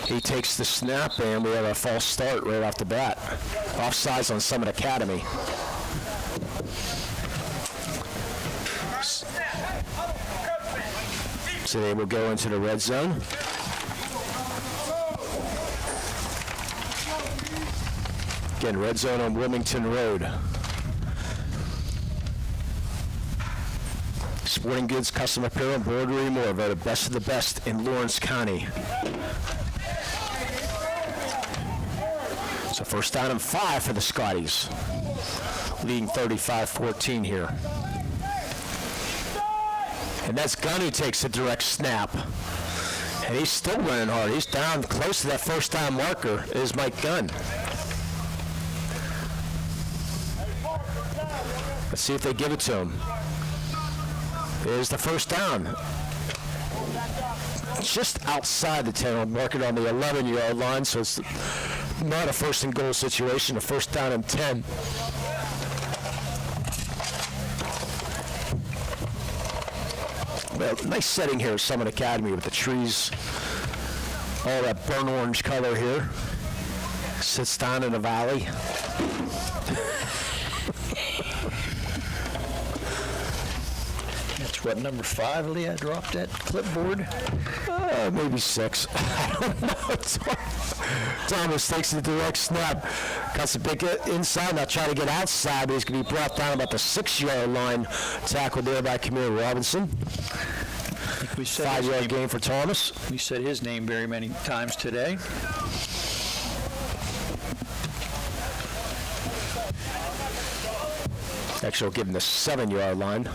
He takes the snap, and we have a false start right off the bat. Offsides on Summit Academy. So they will go into the red zone. Again, red zone on Wilmington Road. Sporting Goods, Custom Apparel, Embroidery, and more. Voted best of the best in Lawrence County. So first down and 5 for the Scotties, leading 35-14 here. And that's Gunn who takes a direct snap. And he's still running hard. He's down close to that first down marker is Mike Gunn. Let's see if they give it to him. There's the first down. It's just outside the 10, mark it on the 11-yard line, so it's not a first and goal situation, a first down and 10. Well, nice setting here at Summit Academy with the trees, all that burnt orange color here. Sits down in the valley. That's what, number 5, Leah dropped that clipboard? Maybe 6. I don't know. Thomas takes the direct snap. Cuts a big inside, now trying to get outside, but he's going to be brought down about the 6-yard line. Tackled there by Camille Robinson. I think we said 5-yard gain for Thomas. We said his name very many times today. Actually, we'll give him the 7-yard line.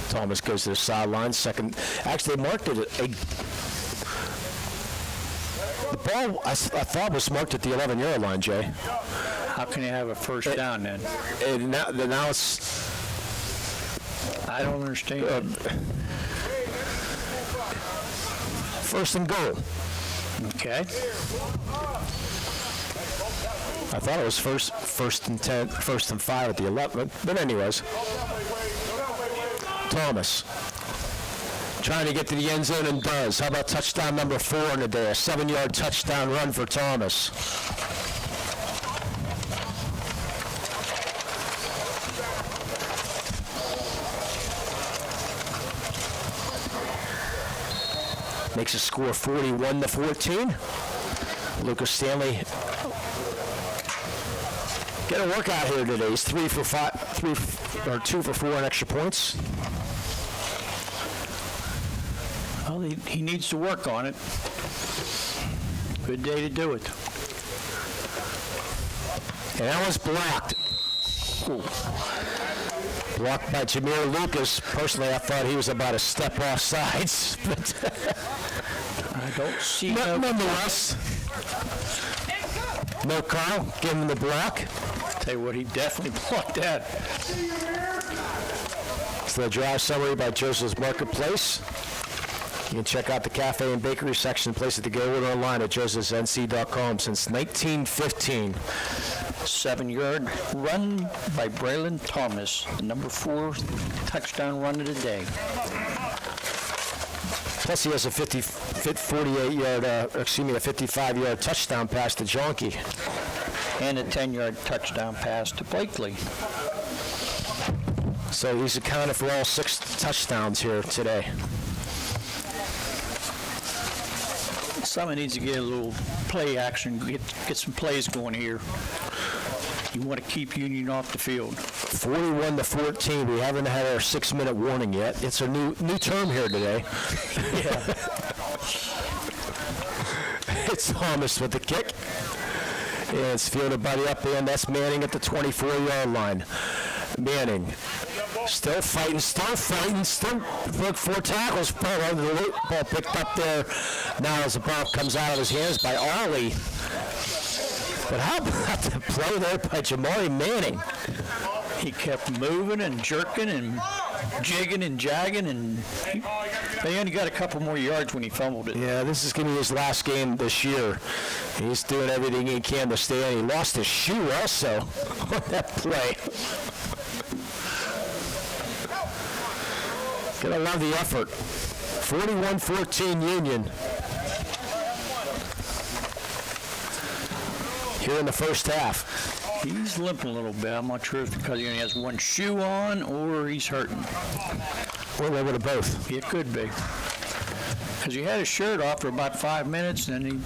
Thomas goes to the sideline. Second, actually, they marked it the ball, I thought, was marked at the 11-yard line, Jay. How can you have a first down then? Now it's... I don't understand. First and goal. Okay. I thought it was first and 10, first and 5 at the 11. But anyways, Thomas trying to get to the end zone and does. How about touchdown number 4 in the day? A 7-yard touchdown run for Thomas. Makes a score 41-14. Lucas Stanley get a workout here today. He's 2 for 4 on extra points. Well, he needs to work on it. Good day to do it. And that was blocked. Ooh. Blocked by Jameer Lucas. Personally, I thought he was about a step off sides. But I don't see nonetheless. No Carl, give him the block. Tell you what, he definitely blocked that. So the drive summary by Joseph's Marketplace. You can check out the cafe and bakery section, place it to go with online at josephsnc.com since 1915. 7-yard run by Braylon Thomas, the number 4 touchdown run of the day. Plus he has a 55-yard touchdown pass to Jonke. And a 10-yard touchdown pass to Blakely. So he's accounted for all 6 touchdowns here today. Someone needs to get a little play action, get some plays going here. You want to keep Union off the field. 41-14. We haven't had our 6-minute warning yet. It's a new term here today. Yeah. It's Thomas with the kick. And it's fielded by the up end. That's Manning at the 24-yard line. Manning still fighting, still 4 tackles. Ball under the loop. Ball picked up there. Now as the ball comes out of his hands by Arley. But how about the play there by Jamari Manning? He kept moving and jerking and jigging and jagging, and They only got a couple more yards when he fumbled it. Yeah, this is going to be his last game this year. He's doing everything he can to stay in. He lost his shoe also on that play. Gonna love the effort. 41-14 Union. Here in the first half. He's limping a little bit. I'm not sure if because he only has one shoe on or he's hurting. Or a little bit of both. It could be. Because he had his shirt off for about 5 minutes, and then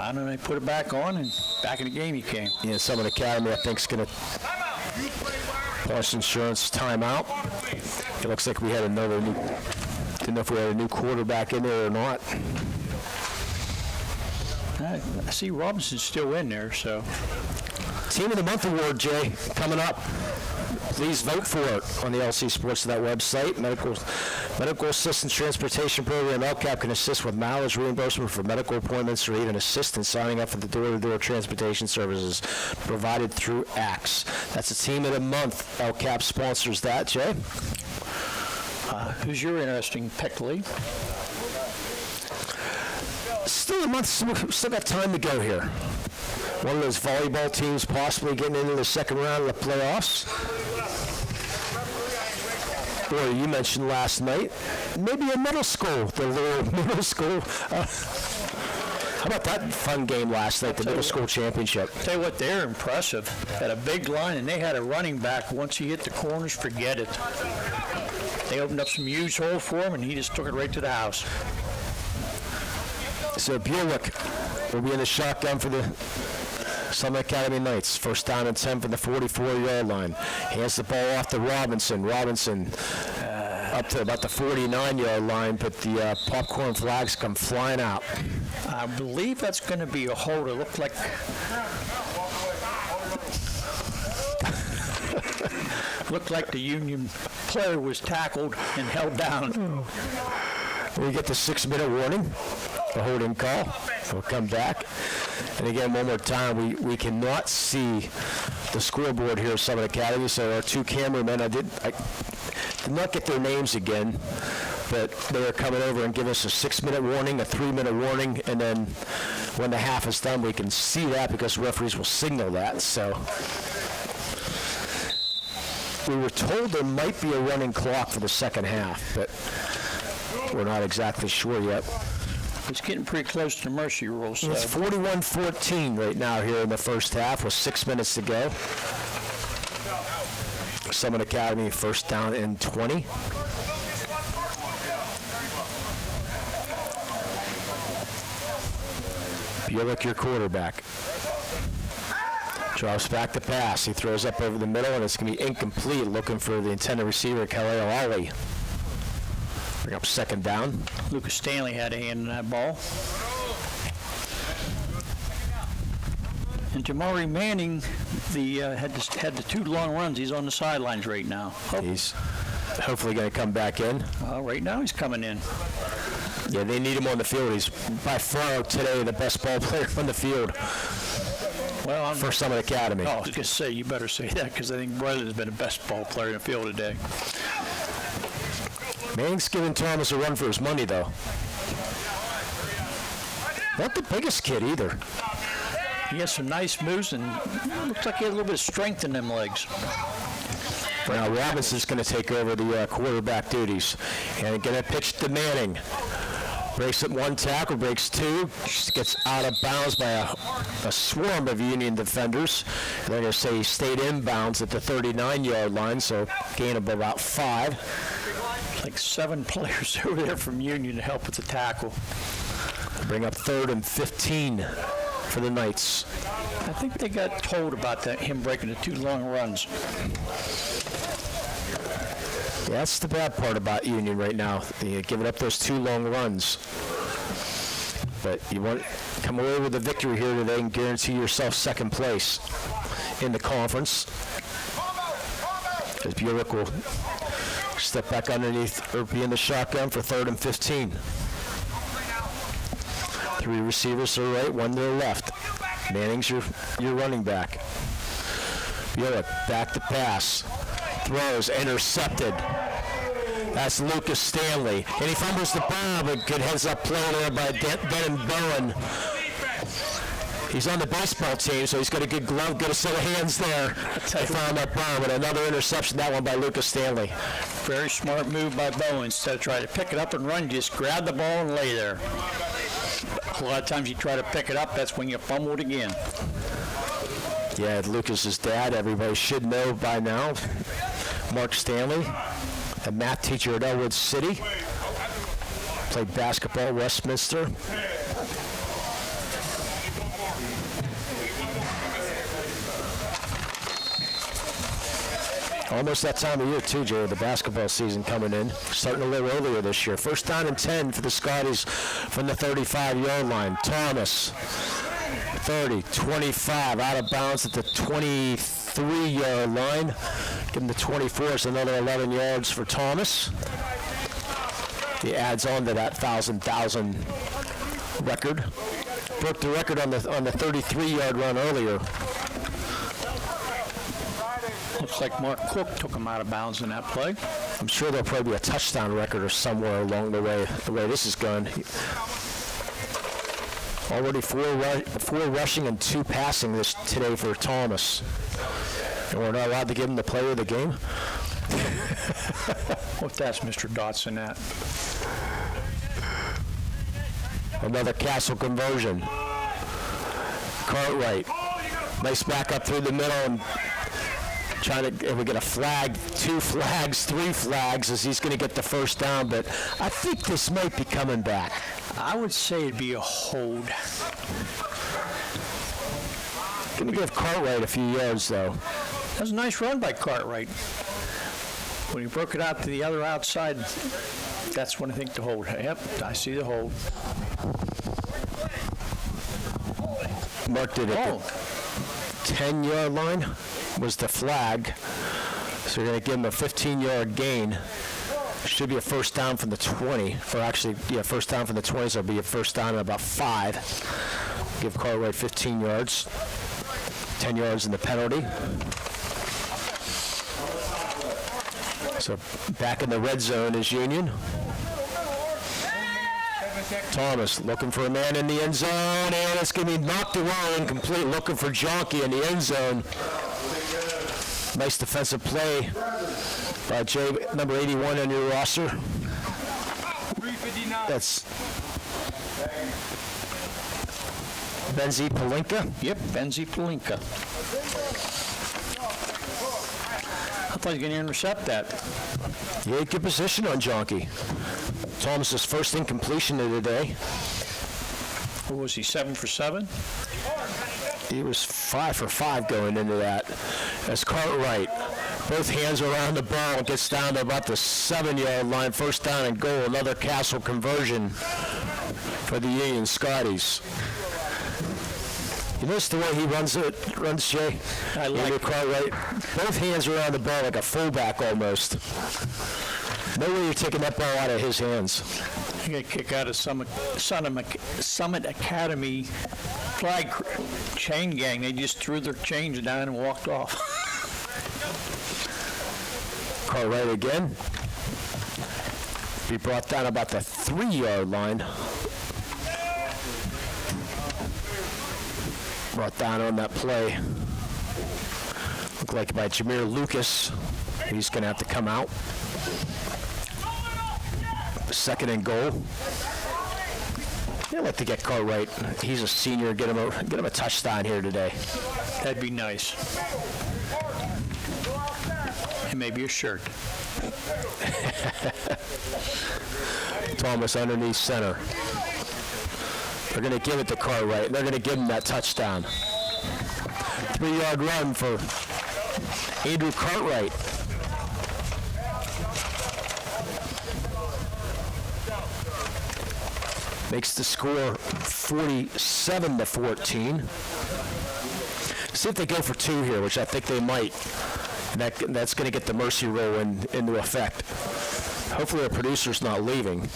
I don't know, they put it back on, and back in the game he came. Yeah, Summit Academy, I think, is going to Plus Insurance timeout. It looks like we had another new, didn't know if we had a new quarterback in there or not. I see Robinson's still in there, so. Team of the Month Award, Jay, coming up. Please vote for it on the LC SportsNet website. Medical Assistance Transportation Program, LCAP, can assist with mileage reimbursement for medical appointments or even assist in signing up for the door-to-door transportation services provided through ACTS. That's the Team of the Month. LCAP sponsors that, Jay. Who's your interesting pick, Lee? Still a month, still got time to go here. One of those volleyball teams possibly getting into the second round of the playoffs. Or you mentioned last night, maybe a middle school, the little middle school. How about that fun game last night, the middle school championship? Tell you what, they're impressive. Had a big line, and they had a running back. Once he hit the corners, forget it. They opened up some huge hole for him, and he just took it right to the house. So Buick will be in the shotgun for the Summit Academy Knights. First down and 10 from the 44-yard line. Hands the ball off to Robinson. Robinson up to about the 49-yard line, but the popcorn flags come flying out. I believe that's going to be a hold. It looked like the Union player was tackled and held down. We get the 6-minute warning. The holding call. We'll come back. And again, one more time, we cannot see the scoreboard here at Summit Academy, so our two cameramen, I did not get their names again, but they are coming over and give us a 6-minute warning, a 3-minute warning, and then when the half is done, we can see that because referees will signal that. So we were told there might be a running clock for the second half, but we're not exactly sure yet. It's getting pretty close to the mercy rule. So. It's 41-14 right now here in the first half with 6 minutes to go. Summit Academy first down and 20. Buick, your quarterback. Drops back to pass. He throws up over the middle, and it's going to be incomplete, looking for the intended receiver, Khalil Ali. Bring up second down. Lucas Stanley had a hand in that ball. And Jamari Manning had the two long runs. He's on the sidelines right now. He's hopefully going to come back in. Right now he's coming in. Yeah, they need him on the field. He's by far today the best ball player on the field. Well, for Summit Academy. Oh, I was going to say, you better say that because I think Brendan has been the best ball player in the field today. Manning's giving Thomas a run for his money, though. Not the biggest kid either. He has some nice moves and looks like he has a little bit of strength in them legs. Now Robinson's going to take over the quarterback duties and going to pitch to Manning. Breaks up one tackle, breaks two, gets out of bounds by a swarm of Union defenders. They're going to say he stayed inbounds at the 39-yard line, so gain of about 5. Like 7 players over there from Union to help with the tackle. Bring up 3rd and 15 for the Knights. I think they got told about that, him breaking the 2 long runs. Yeah, that's the bad part about Union right now. They're giving up those 2 long runs. But you want to come away with a victory here today and guarantee yourself second place in the conference. As Buick will step back underneath or be in the shotgun for 3rd and 15. 3 receivers to the right, 1 to the left. Manning's your running back. Buick back to pass. Throws intercepted. That's Lucas Stanley. And he fumbles the ball, but good heads-up play there by Denham Bowen. He's on the baseball team, so he's got a good glove, good set of hands there. They found that ball, but another interception, that one by Lucas Stanley. Very smart move by Bowen. Instead of trying to pick it up and run, just grab the ball and lay there. A lot of times you try to pick it up, that's when you fumble it again. Yeah, Lucas's dad, everybody should know by now. Mark Stanley, a math teacher at Elwood City. Played basketball at Westminster. Almost that time of year, too, Jay, the basketball season coming in. Starting a little earlier this year. First down and 10 for the Scotties from the 35-yard line. Thomas, 30, 25, out of bounds at the 23-yard line. Give him the 24, it's another 11 yards for Thomas. He adds on to that 1,000 record. Broke the record on the 33-yard run earlier. Looks like Mark Cook took him out of bounds in that play. I'm sure there'll probably be a touchdown record or somewhere along the way this is going. Already four rushing and 2 passing today for Thomas. And we're not allowed to give him the player of the game. What that's Mr. Dotson at? Another Castle conversion. Cartwright. Nice back up through the middle and and we get a flag, 2 flags, 3 flags as he's going to get the first down, but I think this might be coming back. I would say it'd be a hold. Going to give Cartwright a few yards, though. That was a nice run by Cartwright. When he broke it out to the other outside, that's when I think the hold. Yep, I see the hold. Mark did it. 10-yard line was the flag. So we're going to give him a 15-yard gain. Should be a first down from the 20. Or actually, yeah, first down from the 20, so it'll be a first down at about 5. Give Cartwright 15 yards. 10 yards in the penalty. So back in the red zone is Union. Thomas looking for a man in the end zone, and it's going to be knocked away, incomplete, looking for Jonky in the end zone. Nice defensive play by Jay, number 81 on your roster. That's Benzie Palinka. Yep, Benzie Palinka. I thought he was going to intercept that. Yeah, good position on Jonky. Thomas's first incompletion of the day. What was he, 7 for 7? He was 5 for 5 going into that. As Cartwright, both hands around the ball, gets down to about the 7-yard line. First down and goal. Another Castle conversion for the Union Scotties. You notice the way he runs, Jay? I like it. Cartwright. Both hands around the ball like a fullback almost. No way you're taking that ball out of his hands. I got a kick out of Summit Academy flag chain gang. They just threw their chains down and walked off. Cartwright again. Be brought down about the 3-yard line. Brought down on that play. Looked like by Jameer Lucas. He's going to have to come out. Second and goal. I'd like to get Cartwright. He's a senior. Get him a touchdown here today. That'd be nice. And maybe a shirt. Thomas underneath center. They're going to give it to Cartwright. They're going to give him that touchdown. 3-yard run for Andrew Cartwright. Makes the score 47-14. See if they go for 2 here, which I think they might. And that's going to get the mercy rule into effect. Hopefully our producer's not leaving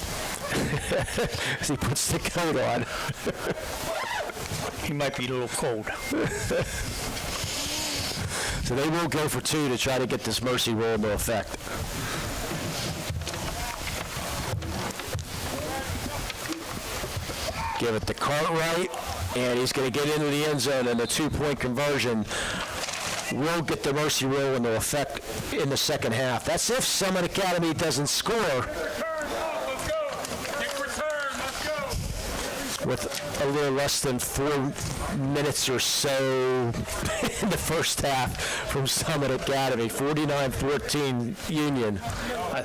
as he puts the coat on. He might be a little cold. So they will go for 2 to try to get this mercy rule into effect. Give it to Cartwright, and he's going to get into the end zone, and the two-point conversion will get the mercy rule into effect in the second half. That's if Summit Academy doesn't score with a little less than 4 minutes or so in the first half from Summit Academy. 49-14 Union. I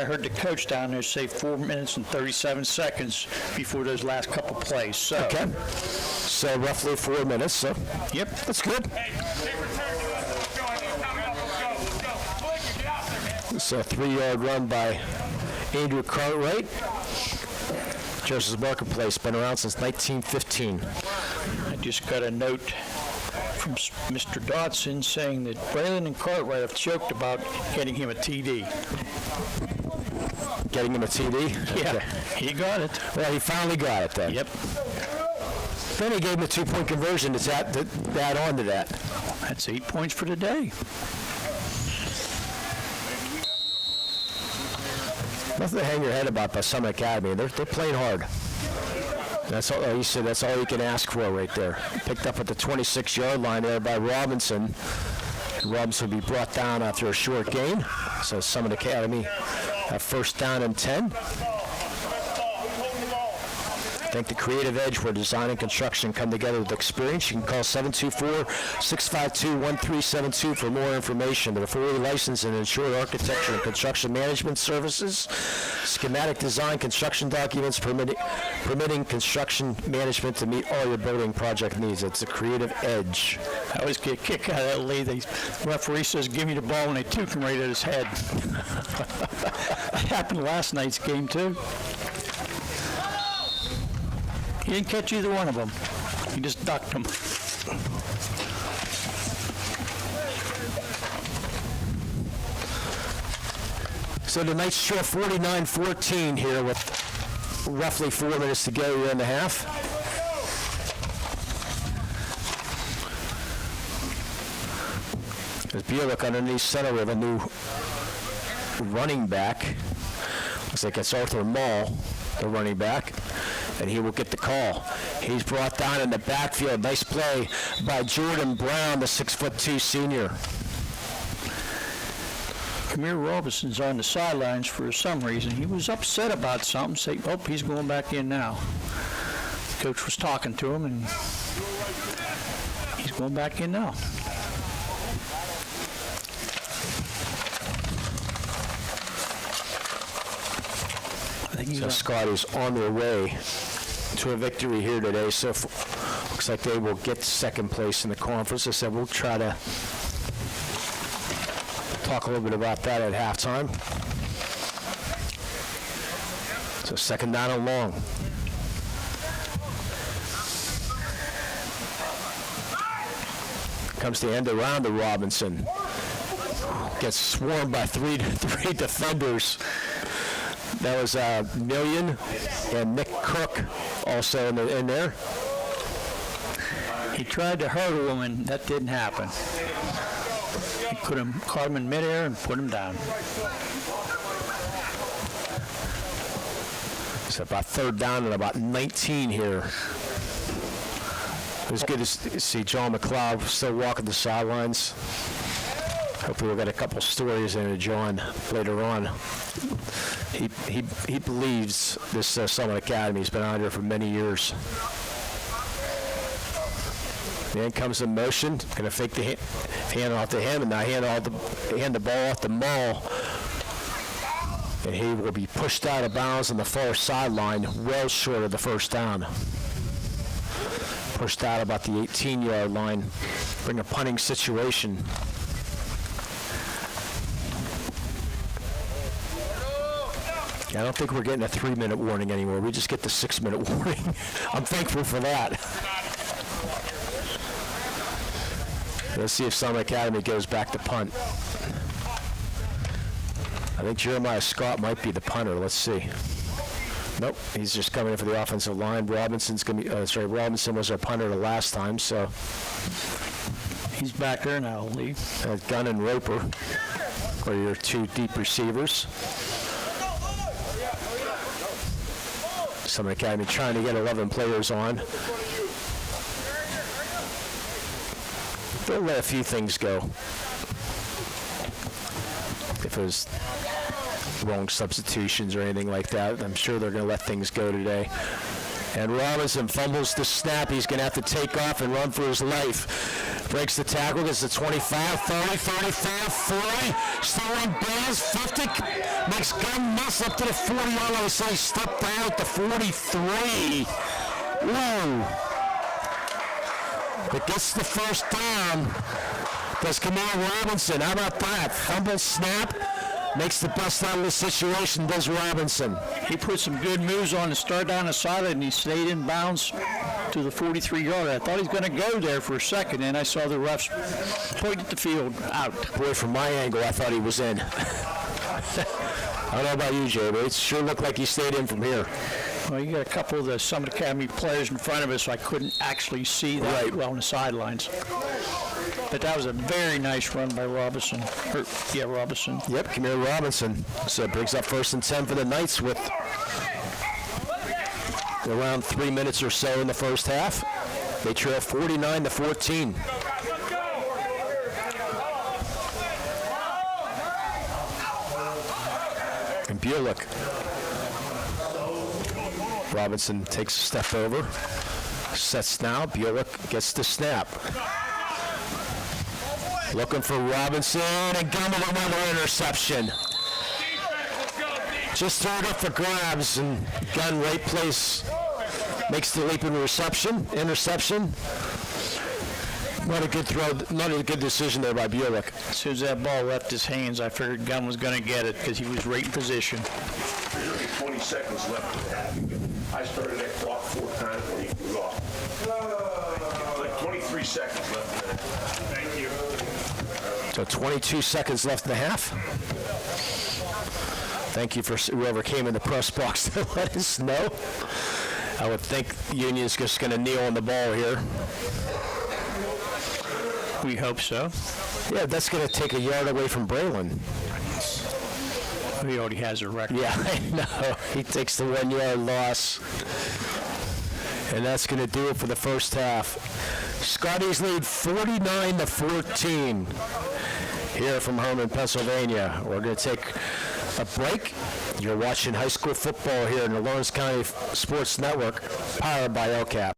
heard the coach down there say 4 minutes and 37 seconds before those last couple plays. So. Okay. So roughly 4 minutes. So. Yep. That's good. It's a 3-yard run by Andrew Cartwright. Joseph's Marketplace, been around since 1915. I just got a note from Mr. Dodson saying that Braylon and Cartwright have joked about getting him a TD. Getting him a TD? Yeah, Okay. he got it. Well, he finally got it then. Yep. Then he gave him a two-point conversion to add on to that. That's 8 points for the day. Nothing to hang your head about by Summit Academy. They're playing hard. That's all. You said that's all you can ask for right there. Picked up at the 26-yard line there by Robinson. Robinson will be brought down after a short gain. So Summit Academy have first down and 10. I think the creative edge where design and construction come together with experience. You can call 724-652-1372 for more information. They're fully licensed and insured architecture and construction management services, schematic design, construction documents, permitting construction management to meet all your building project needs. It's a creative edge. I always get a kick out of that lead. The referee says, give me the ball, and they took him right at his head. That happened last night's game, too. He didn't catch either one of them. He just ducked them. So tonight's score 49-14 here with roughly 4 minutes to go here in the half. As Bielik underneath center, we have a new running back. Looks like it's Arthur Mall, the running back, and he will get the call. He's brought down in the backfield. Nice play by Jordan Brown, the 6'2" senior. Kamir Robinson's on the sidelines for some reason. He was upset about something. Say, oh, he's going back in now. Coach was talking to him, and he's going back in now. So Scotties on their way to a victory here today. So looks like they will get second place in the conference. I said we'll try to talk a little bit about that at halftime. So second down and long. Comes the end around to Robinson. Gets swarmed by three defenders. That was Million and Nick Cook also in there. He tried to hurdle him, and that didn't happen. He caught him in midair and put him down. So about third down and about 19 here. It was good to see John McLeod still walking the sidelines. Hopefully we'll get a couple stories into John later on. He believes this Summit Academy. He's been out here for many years. Man comes in motion, going to fake the hand off to him, and now hand the ball off to Mall. And he will be pushed out of bounds on the far sideline, well short of the first down. Pushed out about the 18-yard line. Bring a punting situation. I don't think we're getting a 3-minute warning anymore. We just get the 6-minute warning. I'm thankful for that. Let's see if Summit Academy goes back to punt. I think Jeremiah Scott might be the punter. Let's see. Nope, he's just coming in for the offensive line. Robinson's going to be, Robinson was our punter the last time, so. He's back there now, Lee. Gunn and Roper are your two deep receivers. Summit Academy trying to get 11 players on. They'll let a few things go. If it was wrong substitutions or anything like that, I'm sure they're going to let things go today. And Robinson fumbles the snap. He's going to have to take off and run for his life. Breaks the tackle, gets the 25, 30, 35, 40. Still on balls, 50. Makes gun mess up to the 40-yard line. So he stepped down at the 43. Whoa. But gets the first down. Does Kamal Robinson. How about that? Fumble snap. Makes the best out of the situation, does Robinson. He put some good moves on to start down the sideline, and he stayed in bounds to the 43-yard. I thought he was going to go there for a second, and I saw the refs point at the field out. Boy, from my angle, I thought he was in. I don't know about you, Jay, but it sure looked like he stayed in from here. Well, you got a couple of the Summit Academy players in front of us, so I couldn't actually see that Right. well on the sidelines. But that was a very nice run by Robinson. Robinson. Yep, Kamir Robinson. So it brings up 1st and 10 for the Knights with around 3 minutes or so in the first half. They trail 49-14. And Bulick. Robinson takes a step over. Sets now. Bulick gets the snap. Looking for Robinson, and gun with another interception. Just throw it up for grabs, and gun right place. Makes the leap and interception. Not a good throw, not a good decision there by Bulick. As soon as that ball left his hands, I figured Gunn was going to get it because he was right in position. There's only 20 seconds left in the half. I started that clock 4 times when he blew off. Like 23 seconds left in the half. Thank you. So 22 seconds left in the half. Thank you for whoever came in the press box to let us know. I would think Union's just going to kneel on the ball here. We hope so. Yeah, that's going to take a yard away from Braylon. He already has a record. Yeah, I know. He takes the 1 yard loss. And that's going to do it for the first half. Scotties lead 49-14 here from home in Pennsylvania. We're going to take a break. You're watching high school football here in the Lawrence County Sports Network, powered by LCAP.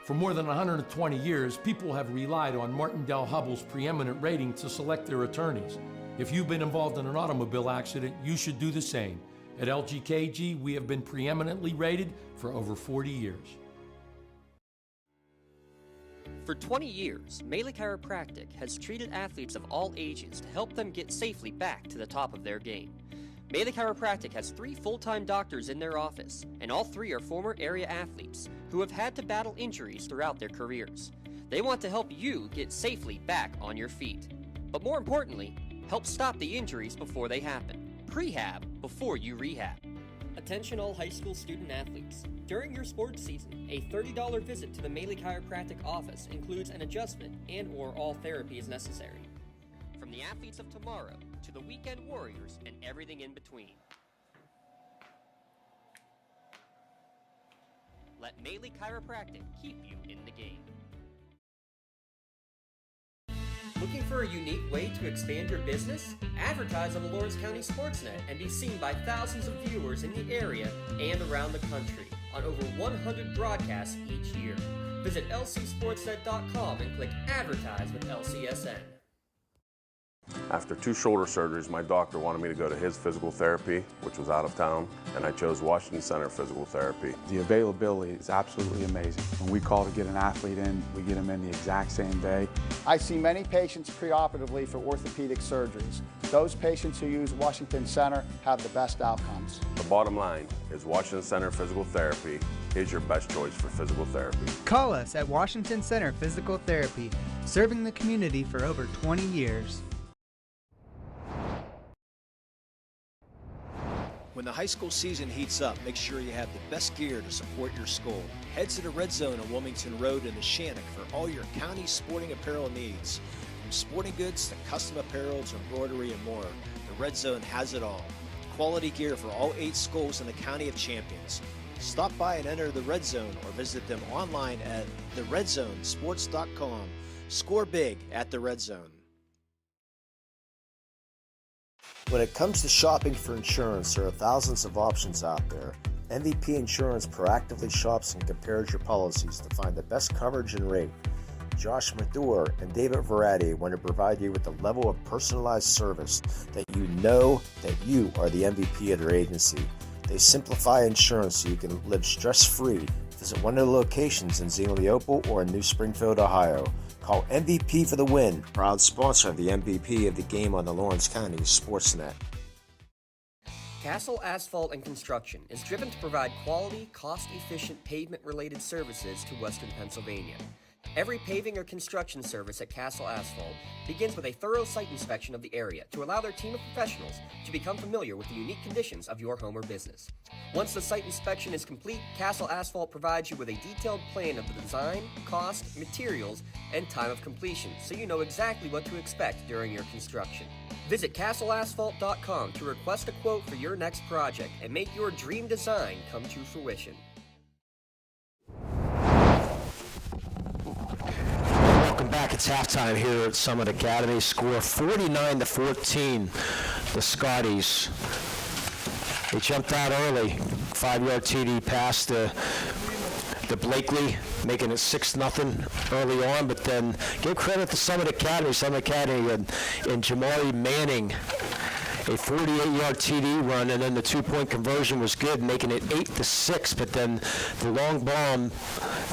For more than 120 years, people have relied on Martindale Hubbell's preeminent rating to select their attorneys. If you've been involved in an automobile accident, you should do the same. At LGKG, we have been preeminently rated for over 40 years. For 20 years, Melee Chiropractic has treated athletes of all ages to help them get safely back to the top of their game. Melee Chiropractic has 3 full-time doctors in their office, and all 3 are former area athletes who have had to battle injuries throughout their careers. They want to help you get safely back on your feet. But more importantly, help stop the injuries before they happen. Prehab before you rehab. Attention all high school student athletes. During your sports season, a $30 visit to the Melee Chiropractic office includes an adjustment and/or all therapy is necessary. From the athletes of tomorrow to the weekend warriors and everything in between. Let Melee Chiropractic keep you in the game. Looking for a unique way to expand your business? Advertise on the Lawrence County SportsNet and be seen by thousands of viewers in the area and around the country on over 100 broadcasts each year. Visit lcsportsnet.com and click Advertise with LCSN. After 2 shoulder surgeries, my doctor wanted me to go to his physical therapy, which was out of town, and I chose Washington Center Physical Therapy. The availability is absolutely amazing. When we call to get an athlete in, we get them in the exact same day. I see many patients preoperatively for orthopedic surgeries. Those patients who use Washington Center have the best outcomes. The bottom line is Washington Center Physical Therapy is your best choice for physical therapy. Call us at Washington Center Physical Therapy, serving the community for over 20 years. When the high school season heats up, make sure you have the best gear to support your school. Head to the Red Zone on Wilmington Road in Neshannock for all your county sporting apparel needs. From sporting goods to custom apparel to embroidery and more, the Red Zone has it all. Quality gear for all 8 schools in the County of Champions. Stop by and enter the Red Zone or visit them online at theredzonesports.com. Score big at the Red Zone. When it comes to shopping for insurance, there are thousands of options out there. MVP Insurance proactively shops and compares your policies to find the best coverage and rate. Josh Mathur and David Verratti want to provide you with the level of personalized service that you know that you are the MVP of their agency. They simplify insurance so you can live stress-free. Visit one of the locations in Zingleopole or in New Springfield, Ohio. Call MVP for the win. Proud sponsor of the MVP of the game on the Lawrence County SportsNet. Castle Asphalt and Construction is driven to provide quality, cost-efficient pavement-related services to Western Pennsylvania. Every paving or construction service at Castle Asphalt begins with a thorough site inspection of the area to allow their team of professionals to become familiar with the unique conditions of your home or business. Once the site inspection is complete, Castle Asphalt provides you with a detailed plan of the design, cost, materials, and time of completion, so you know exactly what to expect during your construction. Visit castleasphalt.com to request a quote for your next project and make your dream design come to fruition. Welcome back. It's halftime here at Summit Academy. Score 49-14. The Scotties. They jumped out early. 5-yard TD pass to Blakely, making it 6-0 early on. But then give credit to Summit Academy. Summit Academy and Jamari Manning. A 48-yard TD run, and then the 2-point conversion was good, making it 8-6. But then the long bomb,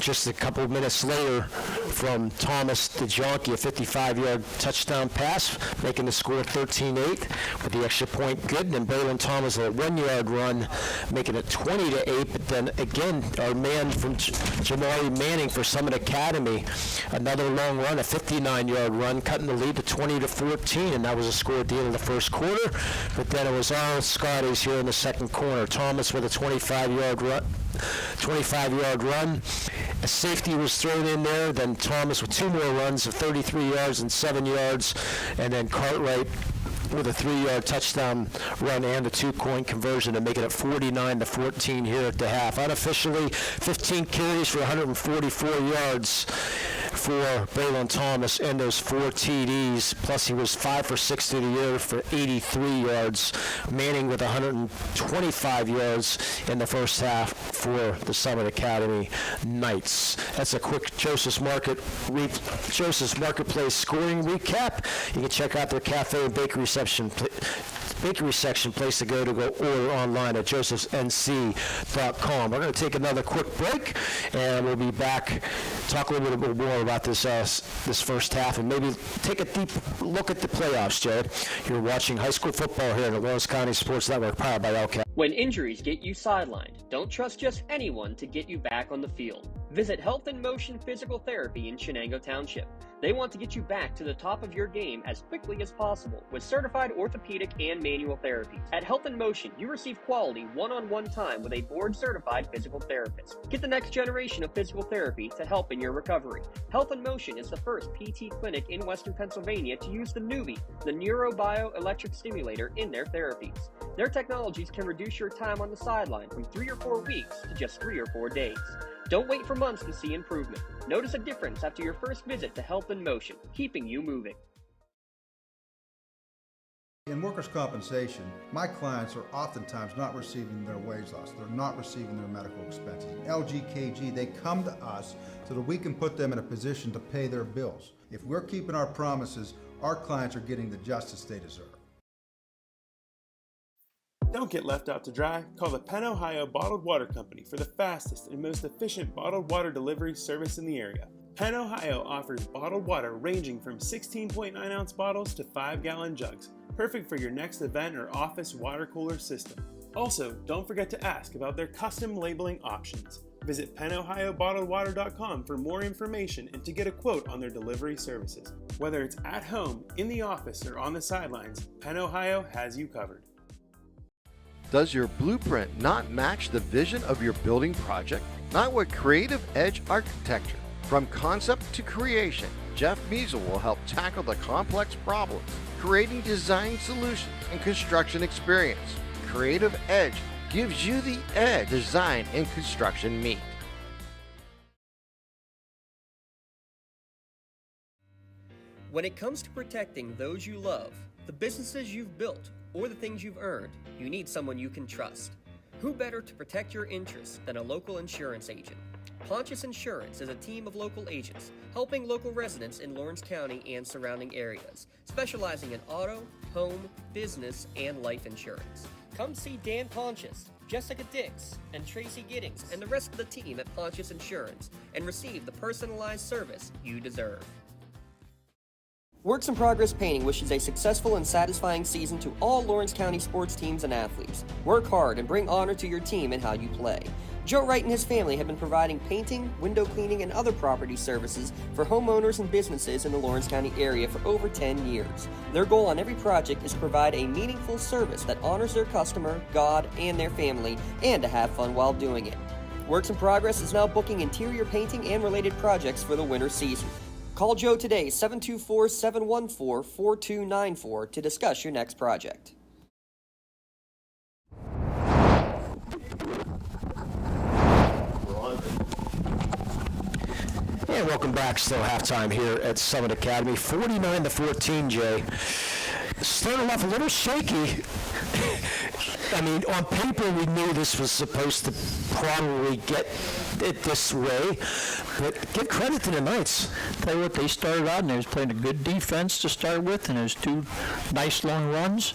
just a couple of minutes later, from Thomas DeJonke, a 55-yard touchdown pass, making the score 13-8 with the extra point good. And then Braylon Thomas, a 1-yard run, making it 20-8. But then again, our man from Jamari Manning for Summit Academy, another long run, a 59-yard run, cutting the lead to 20-14, and that was a score at the end of the first quarter. But then it was all Scotties here in the second quarter. Thomas with a 25-yard run. A safety was thrown in there. Then Thomas with 2 more runs of 33 yards and 7 yards. And then Cartwright with a 3-yard touchdown run and a 2-point conversion to make it at 49-14 here at the half. Unofficially, 15 carries for 144 yards for Braylon Thomas and those 4 TDs, plus he was 5 for 6 through the air for 83 yards. Manning with 125 yards in the first half for the Summit Academy Knights. That's a quick Joseph's Marketplace scoring recap. You can check out their cafe and bakery section, place to go order online at josephsnc.com. We're going to take another quick break, and we'll be back, talk a little bit more about this first half, and maybe take a deep look at the playoffs, Jared. You're watching high school football here on the Lawrence County Sports Network, powered by LCAP. When injuries get you sidelined, don't trust just anyone to get you back on the field. Visit Health in Motion Physical Therapy in Chenango Township. They want to get you back to the top of your game as quickly as possible with certified orthopedic and manual therapies. At Health in Motion, you receive quality one-on-one time with a board-certified physical therapist. Get the next generation of physical therapy to help in your recovery. Health in Motion is the first PT clinic in Western Pennsylvania to use the Wpial, the neurobioelectric stimulator, in their therapies. Their technologies can reduce your time on the sideline from 3 or 4 weeks to just 3 or 4 days. Don't wait for months to see improvement. Notice a difference after your first visit to Health in Motion, keeping you moving. In workers' compensation, my clients are oftentimes not receiving their wage loss. They're not receiving their medical expenses. LGKG, they come to us so that we can put them in a position to pay their bills. If we're keeping our promises, our clients are getting the justice they deserve. Don't get left out to dry. Call the Penn Ohio Bottled Water Company for the fastest and most efficient bottled water delivery service in the area. Penn Ohio offers bottled water ranging from 16.9-ounce bottles to 5-gallon jugs, perfect for your next event or office water cooler system. Also, don't forget to ask about their custom labeling options. Visit PennOhioBottledWater.com for more information and to get a quote on their delivery services. Whether it's at home, in the office, or on the sidelines, Penn Ohio has you covered. Does your blueprint not match the vision of your building project? Not with Creative Edge Architecture. From concept to creation, Jeff Measle will help tackle the complex problems, creating design solutions and construction experience. Creative Edge gives you the edge design and construction meet. When it comes to protecting those you love, the businesses you've built, or the things you've earned, you need someone you can trust. Who better to protect your interests than a local insurance agent? Pontius Insurance is a team of local agents helping local residents in Lawrence County and surrounding areas, specializing in auto, home, business, and life insurance. Come see Dan Pontius, Jessica Dix, and Tracy Giddings, and the rest of the team at Pontius Insurance, and receive the personalized service you deserve. Works in Progress Painting wishes a successful and satisfying season to all Lawrence County sports teams and athletes. Work hard and bring honor to your team and how you play. Joe Wright and his family have been providing painting, window cleaning, and other property services for homeowners and businesses in the Lawrence County area for over 10 years. Their goal on every project is to provide a meaningful service that honors their customer, God, and their family, and to have fun while doing it. Works in Progress is now booking interior painting and related projects for the winter season. Call Joe today, 724-714-4294, to discuss your next project. And welcome back. Still halftime here at Summit Academy. 49-14, Jay. Started off a little shaky. I mean, on paper, we knew this was supposed to probably get it this way, but give credit to the Knights. Tell you what, they started out and they was playing a good defense to start with, and there's two nice long runs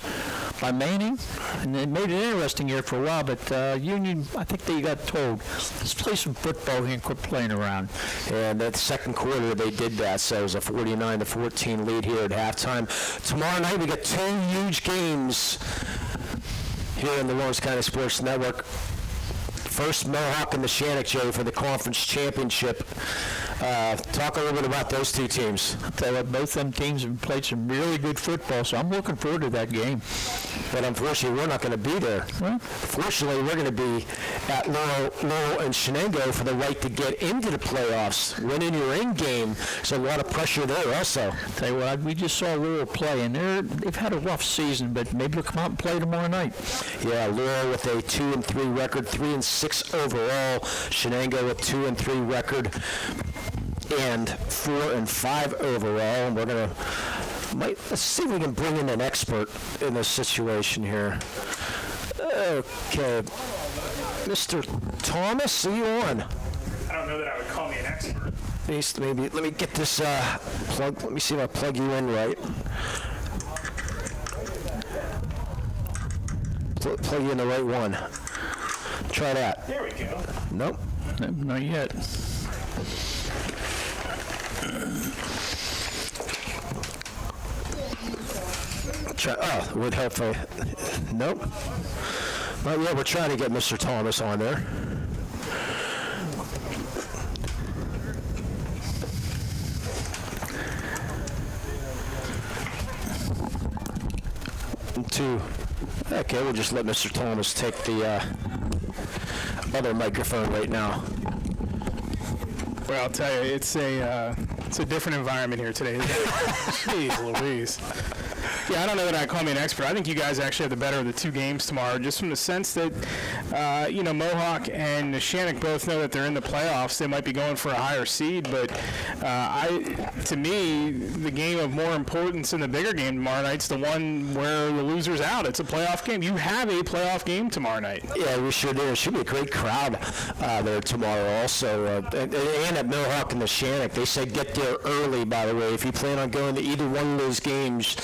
by Manning, and they made it interesting here for a while, but Union, I think they got told, let's play some football here and quit playing around. And that second quarter, they did that, so it was a 49-14 lead here at halftime. Tomorrow night, we got two huge games here in the Lawrence County Sports Network. First, Mohawk and the Shannock, Jay, for the conference championship. Talk a little bit about those two teams. I'll tell you what, both them teams have played some really good football, so I'm looking forward to that game. But unfortunately, we're not going to be there. Well, fortunately, we're going to be at Laurel and Shenango for the right to get into the playoffs. Winning your in game, so a lot of pressure there also. I'll tell you what, we just saw Laurel play, and they've had a rough season, but maybe they'll come out and play tomorrow night. Yeah, Laurel with a 2-3 record, 3-6 overall. Shenango with 2-3 record and 4-5 overall. And we're gonna let's see if we can bring in an expert in this situation here. Okay, Mr. Thomas, are you on? I don't know that I would call me an expert. Maybe let me get this plug. Let me see if I plug you in right. Plug you in the right one. Try that. There we go. Nope. Not yet. Try. Oh, it would help. Nope. Not yet. We're trying to get Mr. Thomas on there. Okay, we'll just let Mr. Thomas take the other microphone right now. Well, I'll tell you, it's a different environment here today. Jeez Louise. Yeah, I don't know that I call me an expert. I think you guys actually have the better of the two games tomorrow, just from the sense that, Mohawk and Neshannock both know that they're in the playoffs. They might be going for a higher seed, but to me, the game of more importance in the bigger game tomorrow night's the one where the loser's out. It's a playoff game. You have a playoff game tomorrow night. Yeah, we sure do. There should be a great crowd there tomorrow also. And at Mohawk and Neshannock, they said get there early, by the way. If you plan on going to either one of those games,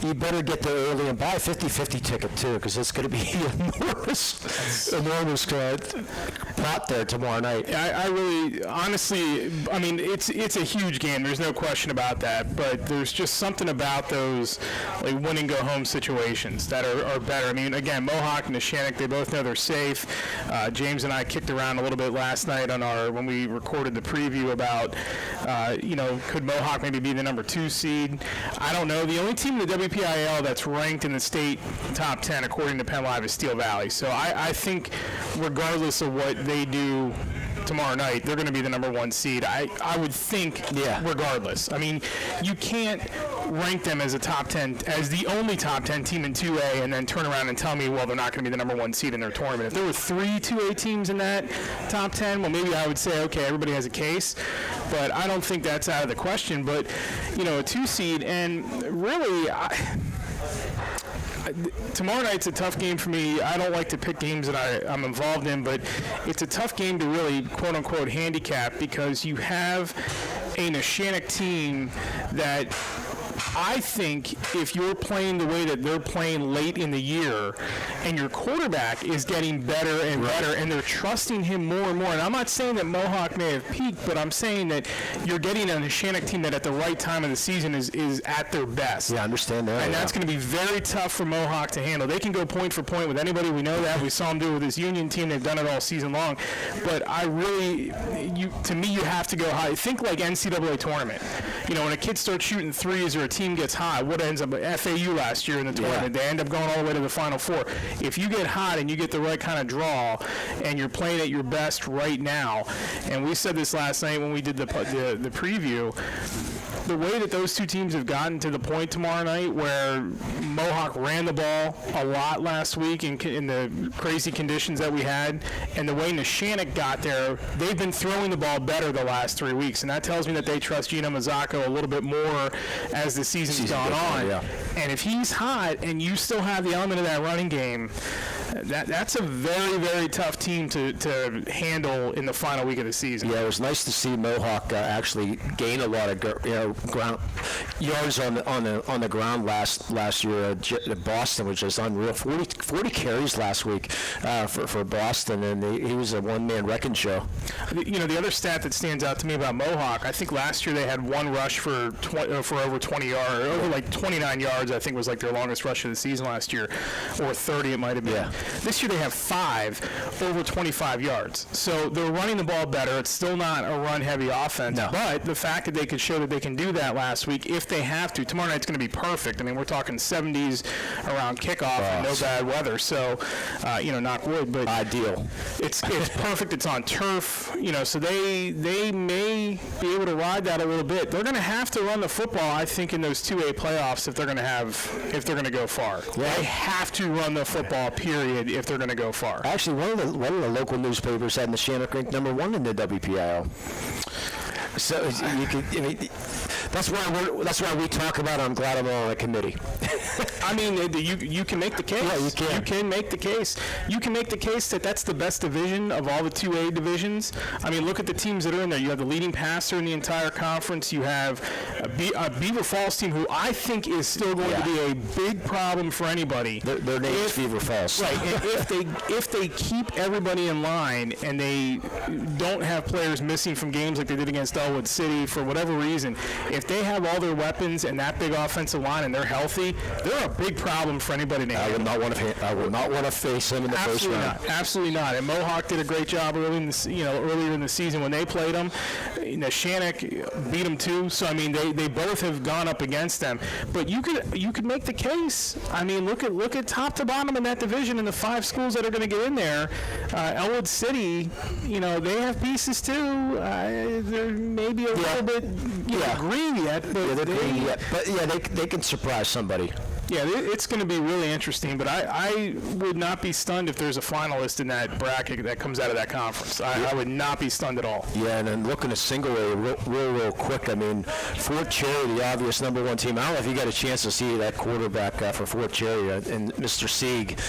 you better get there early and buy a 50-50 ticket, too, because it's going to be enormous pot there tomorrow night. I really, honestly, I mean, it's a huge game. There's no question about that. But there's just something about those like win and go home situations that are better. I mean, again, Mohawk and Neshannock, they both know they're safe. James and I kicked around a little bit last night when we recorded the preview about, could Mohawk maybe be the number 2 seed? I don't know. The only team in the Wpial that's ranked in the state top 10 according to Penn Live is Steel Valley. So I think regardless of what they do tomorrow night, they're going to be the number 1 seed. I would think regardless. I mean, you can't rank them as the only top 10 team in 2A and then turn around and tell me, well, they're not going to be the number 1 seed in their tournament. If there were 3 2A teams in that top 10, well, maybe I would say, okay, everybody has a case, but I don't think that's out of the question. But, a 2 seed, and really, tomorrow night's a tough game for me. I don't like to pick games that I'm involved in, but it's a tough game to really, quote-unquote, handicap because you have a Neshannock team that I think if you're playing the way that they're playing late in the year and your quarterback is getting better and better and they're trusting him more and more, and I'm not saying that Mohawk may have peaked, but I'm saying that you're getting a Neshannock team that at the right time of the season is at their best. Yeah, I understand that. And that's going to be very tough for Mohawk to handle. They can go point for point with anybody. We know that. We saw them do it with this Union team. They've done it all season long. But to me, you have to go high. Think like NCAA tournament. When a kid starts shooting threes or a team gets hot, what ends up FAU last year in the tournament, they end up going all the way to the Final Four. If you get hot and you get the right kind of draw and you're playing at your best right now, and we said this last night when we did the preview, the way that those two teams have gotten to the point tomorrow night where Mohawk ran the ball a lot last week in the crazy conditions that we had, and the way Neshannock got there, they've been throwing the ball better the last 3 weeks, and that tells me that they trust Gino Mazzocco a little bit more as the season's gone on. Yeah. And if he's hot and you still have the element of that running game, that's a very, very tough team to handle in the final week of the season. Yeah, it was nice to see Mohawk actually gain a lot of ground yards on the ground last year at Boston, which is unreal. 40 carries last week for Boston, and he was a one-man wrecking show. The other stat that stands out to me about Mohawk, I think last year they had one rush for over 20 yards, over like 29 yards. I think was like their longest rush of the season last year, or 30 it might have been. Yeah. This year they have 5 over 25 yards. So they're running the ball better. It's still not a run-heavy offense, but the fact that they could show that they can do that last week, if they have to, tomorrow night's going to be perfect. I mean, we're talking 70s around kickoff and no bad weather. So, knock wood, but ideal. It's perfect. It's on turf. So they may be able to ride that a little bit. They're going to have to run the football, I think, in those 2A playoffs if they're going to go far. Yeah. They have to run the football, period, if they're going to go far. Actually, one of the local newspapers had Neshannock ranked number 1 in the WPIL. So that's why we talk about. I'm glad I'm on a committee. I mean, you can make the case. Yeah, you can. You can make the case. You can make the case that that's the best division of all the 2A divisions. I mean, look at the teams that are in there. You have the leading passer in the entire conference. You have a Beaver Falls team who I think is still going to be a big problem for anybody. Their name is Beaver Falls. Right. if they keep everybody in line and they don't have players missing from games like they did against Elwood City for whatever reason, if they have all their weapons and that big offensive line and they're healthy, they're a big problem for anybody to handle. I would not want to face them in the first round. Absolutely not. And Mohawk did a great job earlier in the season when they played them. Neshannock beat them too. So I mean, they both have gone up against them. But you could make the case. I mean, look at top to bottom in that division and the 5 schools that are going to get in there. Elwood City, they have pieces too. They're maybe a little bit green yet, but they can surprise somebody. Yeah, it's going to be really interesting, but I would not be stunned if there's a finalist in that bracket that comes out of that conference. I would not be stunned at all. Yeah, and then looking at single A real quick, I mean, Fort Cherry, the obvious number 1 team. I don't know if you got a chance to see that quarterback for Fort Cherry, and Mr. Sieg.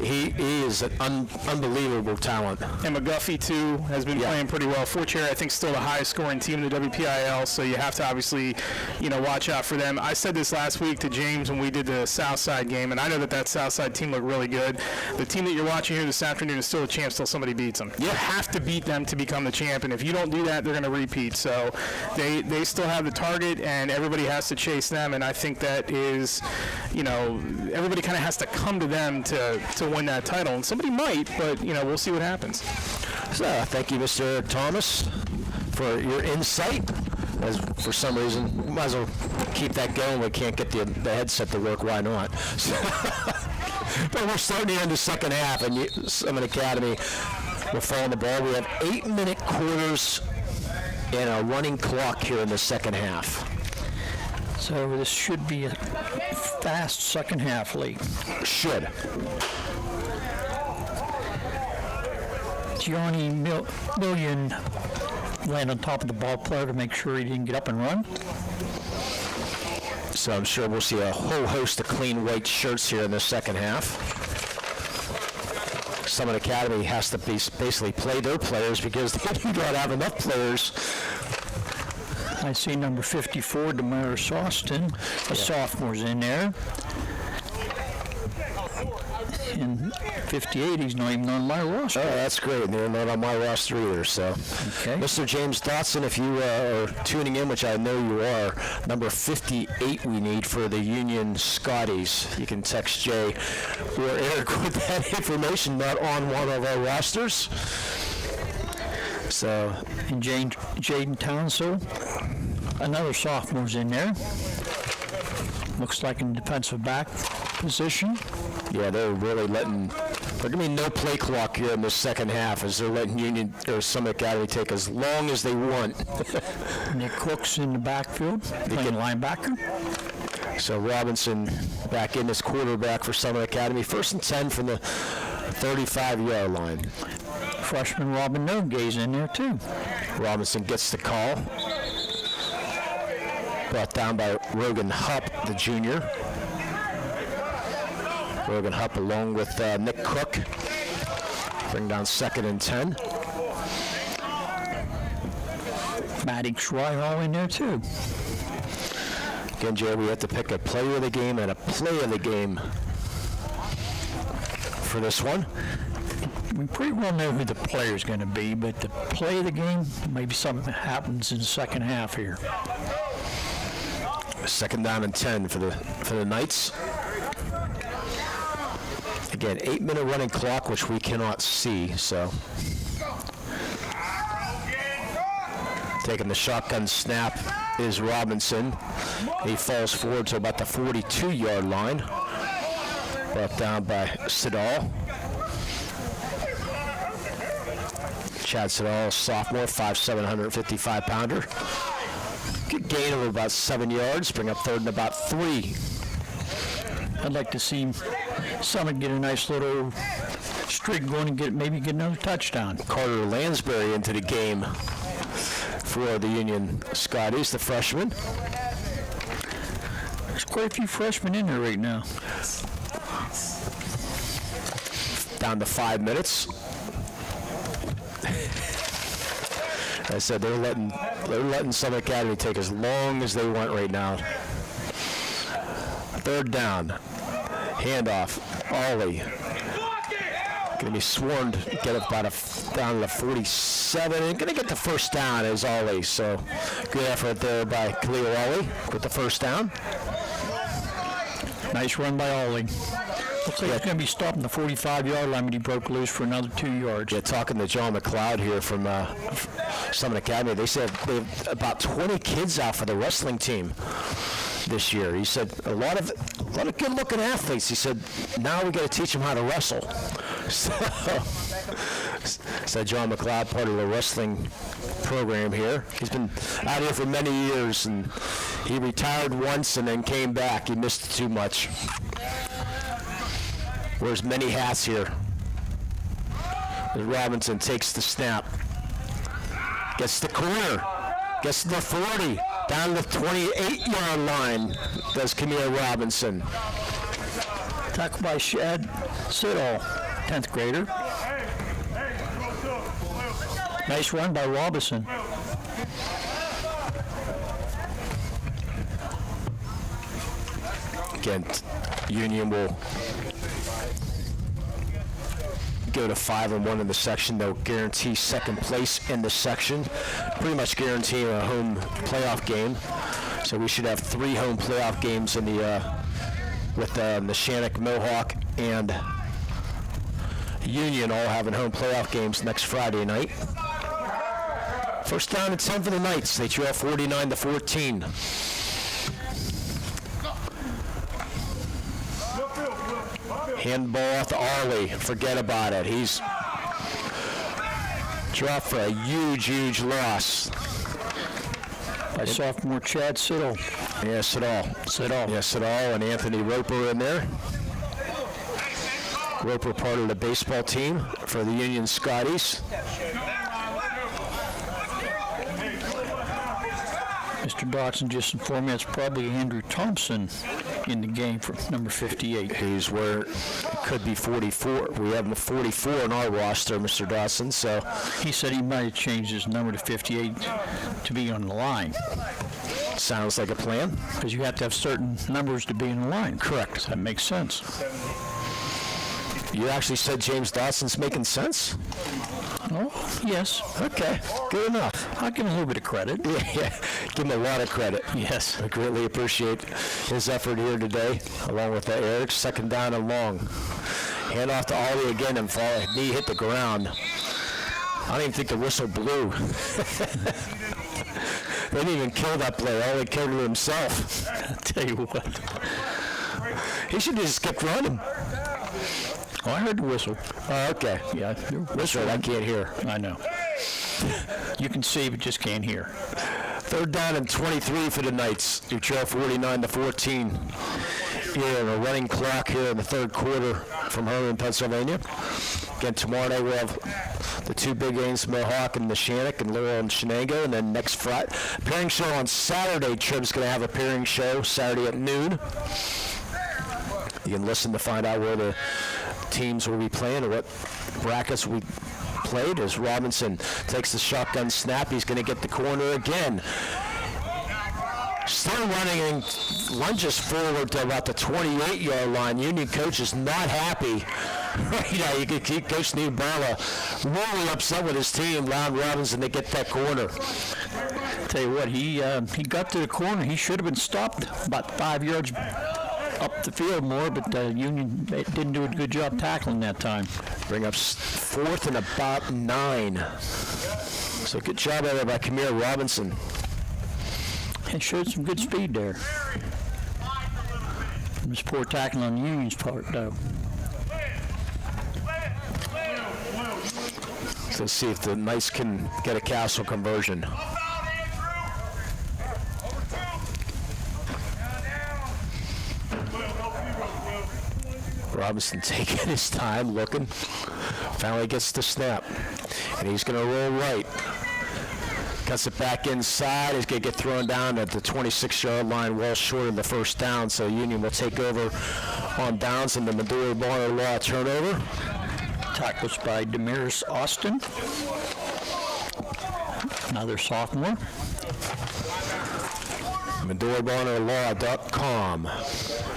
He is an unbelievable talent. And McGuffey, too, has been playing pretty well. Fort Cherry, I think, still the highest scoring team in the WPIL, so you have to obviously, watch out for them. I said this last week to James when we did the Southside game, and I know that Southside team looked really good. The team that you're watching here this afternoon is still a champ till somebody beats them. You have to beat them to become the champ, and if you don't do that, they're going to repeat. So they still have the target, and everybody has to chase them, and I think that is, everybody kind of has to come to them to win that title, and somebody might, but we'll see what happens. So thank you, Mr. Thomas, for your insight. As for some reason, we might as well keep that going. We can't get the headset to work. Why not? But we're starting here in the second half, and Summit Academy will fall on the ball. We have 8-minute quarters and a running clock here in the second half. So this should be a fast second half, Lee. Should. Johnny Million land on top of the ball player to make sure he didn't get up and run. So I'm sure we'll see a whole host of clean white shirts here in the second half. Summit Academy has to basically play their players because they do not have enough players. I see number 54, Damaris Austin, a sophomore's in there. And 58, he's not even on my roster. Oh, that's great. They're not on my roster either. So, okay. Mr. James Dotson, if you are tuning in, which I know you are, number 58 we need for the Union Scotties. You can text Jay or Eric with that information, not on one of our rosters. So, and Jaden Townsend, another sophomore's in there. Looks like in defensive back position. Yeah, they're really letting. There's going to be no play clock here in the second half as they're letting Union or Summit Academy take as long as they want. Nick Cook's in the backfield, playing linebacker. So Robinson back in as quarterback for Summit Academy. 1st and 10 from the 35-yard line. Freshman Robin Nogay's in there too. Robinson gets the call. Brought down by Rogan Hupp, the junior. Rogan Hupp along with Nick Cook. Bring down 2nd and 10. Maddox Ryhall in there too. Again, Jerry, we have to pick a player of the game and a play of the game for this one. We pretty well know who the player is going to be, but the play of the game, maybe something happens in the second half here. 2nd down and 10 for the Knights. Again, 8-minute running clock, which we cannot see, so. Taking the shotgun snap is Robinson. He falls forward to about the 42-yard line. Brought down by Siddall. Chad Siddall, sophomore, 5'7", 155-pounder. Good gain of about 7 yards, bring up 3rd and about 3. I'd like to see Summit get a nice little streak going and maybe get another touchdown. Carter Lansbury into the game for the Union Scotties, the freshman. There's quite a few freshmen in there right now. Down to 5 minutes. I said they're letting Summit Academy take as long as they want right now. 3rd down. Handoff. Ollie. Going to be swarmed. Get about down to the 47. And going to get the 1st down as Ollie. So good effort there by Khalil Ollie with the 1st down. Nice run by Ollie. Looks like he's going to be stopping the 45-yard line, but he broke loose for another 2 yards. Yeah, talking to John McLeod here from Summit Academy, they said they have about 20 kids out for the wrestling team this year. He said a lot of good-looking athletes. He said now we got to teach them how to wrestle. So John McLeod, part of the wrestling program here. He's been out here for many years, and he retired once and then came back. He missed it too much. Wears many hats here. As Robinson takes the snap. Gets the corner. Gets the 40. Down the 28-yard line does Camille Robinson. Tackled by Shad Siddall, 10th grader. Nice run by Robinson. Again, Union will go to 5-1 in the section. They'll guarantee second place in the section. Pretty much guarantee a home playoff game. So we should have 3 home playoff games in the with Neshannock, Mohawk, and Union all having home playoff games next Friday night. First down and 10 for the Knights. They trail 49-14. Handball off to Arley. Forget about it. He's dropped for a huge loss. By sophomore Chad Siddall. Yeah, Siddall. Yeah, Siddall and Anthony Roper in there. Roper part of the baseball team for the Union Scotties. Mr. Dodson just informed me it's probably Andrew Thompson in the game for number 58. Who's where it could be 44. We have 44 in our roster, Mr. Dodson, so. He said he might have changed his number to 58 to be on the line. Sounds like a plan. Because you have to have certain numbers to be in the line. Correct. That makes sense. You actually said James Dodson's making sense? Oh, yes. Okay, good enough. I'll give him a little bit of credit. Yeah, give him a lot of credit. Yes. I greatly appreciate his effort here today, along with Eric. Second down and long. Hand off to Ollie again, and knee hit the ground. I don't even think the whistle blew. They didn't even kill that play. Ollie killed it himself. I'll tell you what. He should have just kept running. Oh, I heard the whistle. Oh, okay. Yeah, whistle I can't hear. I know. You can see, but just can't hear. Third down and 23 for the Knights. You trail 49-14. Here in a running clock here in the third quarter from home in Pennsylvania. Again, tomorrow night we'll have the 2 big games, Mohawk and Neshannock and Laurel and Shenango. And then next Friday, pairing show on Saturday. Trib's going to have a pairing show Saturday at noon. You can listen to find out where the teams will be playing or what brackets we played. As Robinson takes the shotgun snap, he's going to get the corner again. Still running and lunges forward to about the 28-yard line. Union coach is not happy. Right now, you can keep Coach Newbala really upset with his team, allowing Robinson to get that corner. Tell you what, he got to the corner. He should have been stopped about 5 yards up the field more, but Union didn't do a good job tackling that time. Bring up 4th and about 9. So good job out there by Camille Robinson. And showed some good speed there. It was poor tackling on Union's part, though. So let's see if the Knights can get a castle conversion. Robinson taking his time, looking. Finally gets the snap. And he's going to roll right. Cuts it back inside. He's going to get thrown down at the 26-yard line, well short of the first down. So Union will take over on downs and the Medora Barner Law turnover. Tackles by Damaris Austin. Another sophomore. MedoraBarnerLaw.com,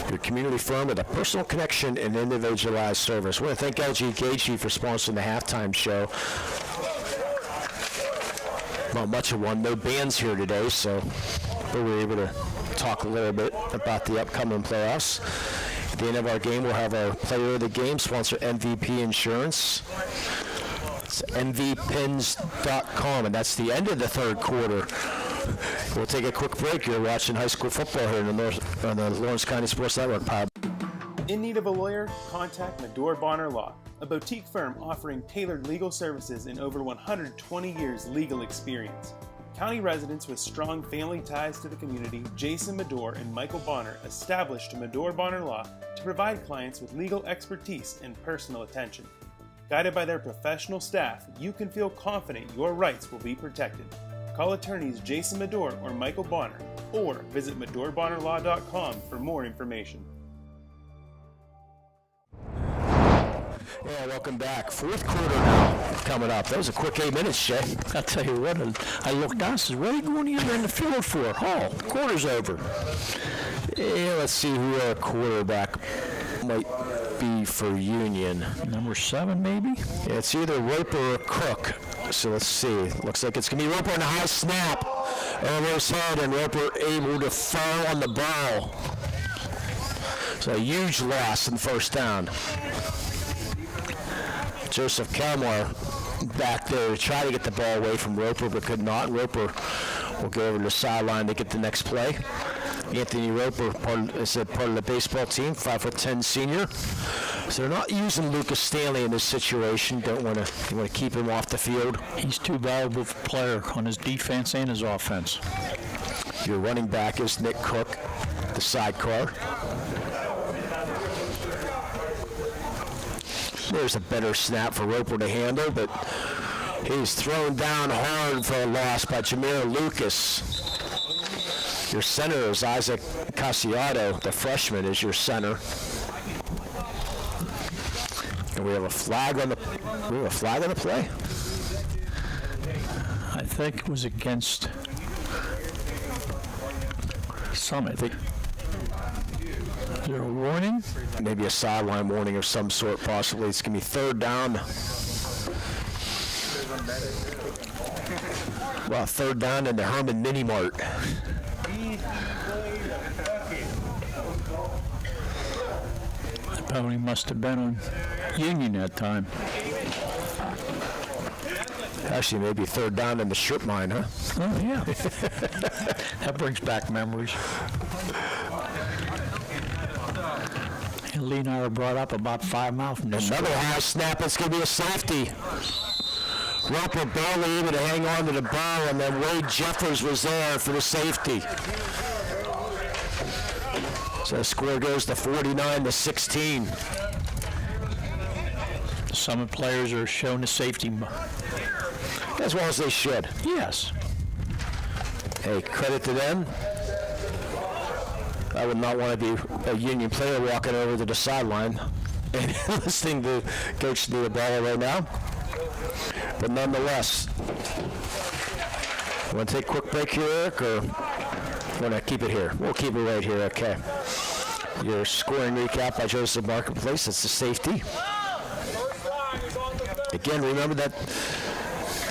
your community firm with a personal connection and individualized service. I want to thank LGKG for sponsoring the halftime show. Not much of one. No bands here today, so we were able to talk a little bit about the upcoming playoffs. At the end of our game, we'll have our player of the game, sponsor MVP Insurance. It's mvpins.com, and that's the end of the third quarter. We'll take a quick break. You're watching high school football here on the Lawrence County Sports Network. In need of a lawyer? Contact Medore Bonner Law, a boutique firm offering tailored legal services and over 120 years legal experience. County residents with strong family ties to the community, Jason Medore and Michael Bonner, established Medore Bonner Law to provide clients with legal expertise and personal attention. Guided by their professional staff, you can feel confident your rights will be protected. Call attorneys Jason Medore or Michael Bonner, or visit MedoreBonnerLaw.com for more information. Yeah, welcome back. Fourth quarter now coming up. That was a quick 8 minutes, Shay. I'll tell you what, I looked down and said, what are you going in the field for? Oh, quarter's over. Yeah, let's see who our quarterback might be for Union. Number 7, maybe? Yeah, it's either Roper or Cook. So let's see. Looks like it's going to be Roper on a high snap over his head, and Roper able to fall on the ball. So a huge loss in first down. Joseph Kelmore back there to try to get the ball away from Roper, but could not. Roper will go over to the sideline to get the next play. Anthony Roper is a part of the baseball team, 5'10" senior. So they're not using Lucas Stanley in this situation. They want to keep him off the field. He's too valuable a player on his defense and his offense. Your running back is Nick Cook, the sidecar. There's a better snap for Roper to handle, but he's thrown down hard for a loss by Jameer Lucas. Your center is Isaac Casiado, the freshman, is your center. And we have a flag on the play. I think it was against Summit. Is there a warning? Maybe a sideline warning of some sort, possibly. It's going to be third down. Well, third down in the Herman Mini Mart. Probably must have been on Union that time. Actually, maybe third down in the strip mine, huh? Oh, yeah. That brings back memories. And Lee and I were brought up about 5 miles from the Another high snap. It's going to be a safety. Roper barely able to hang on to the ball, and then Wade Jeffers was there for the safety. So the score goes to 49-16. Some players are shown the safety. As well as they should. Yes. Hey, credit to them. I would not want to be a Union player walking over to the sideline and listening to Coach Ball right now. But nonetheless, want to take a quick break here, Eric, or want to keep it here? We'll keep it right here, okay. Your scoring recap by Joseph Marketplace. That's the safety. Again, remember that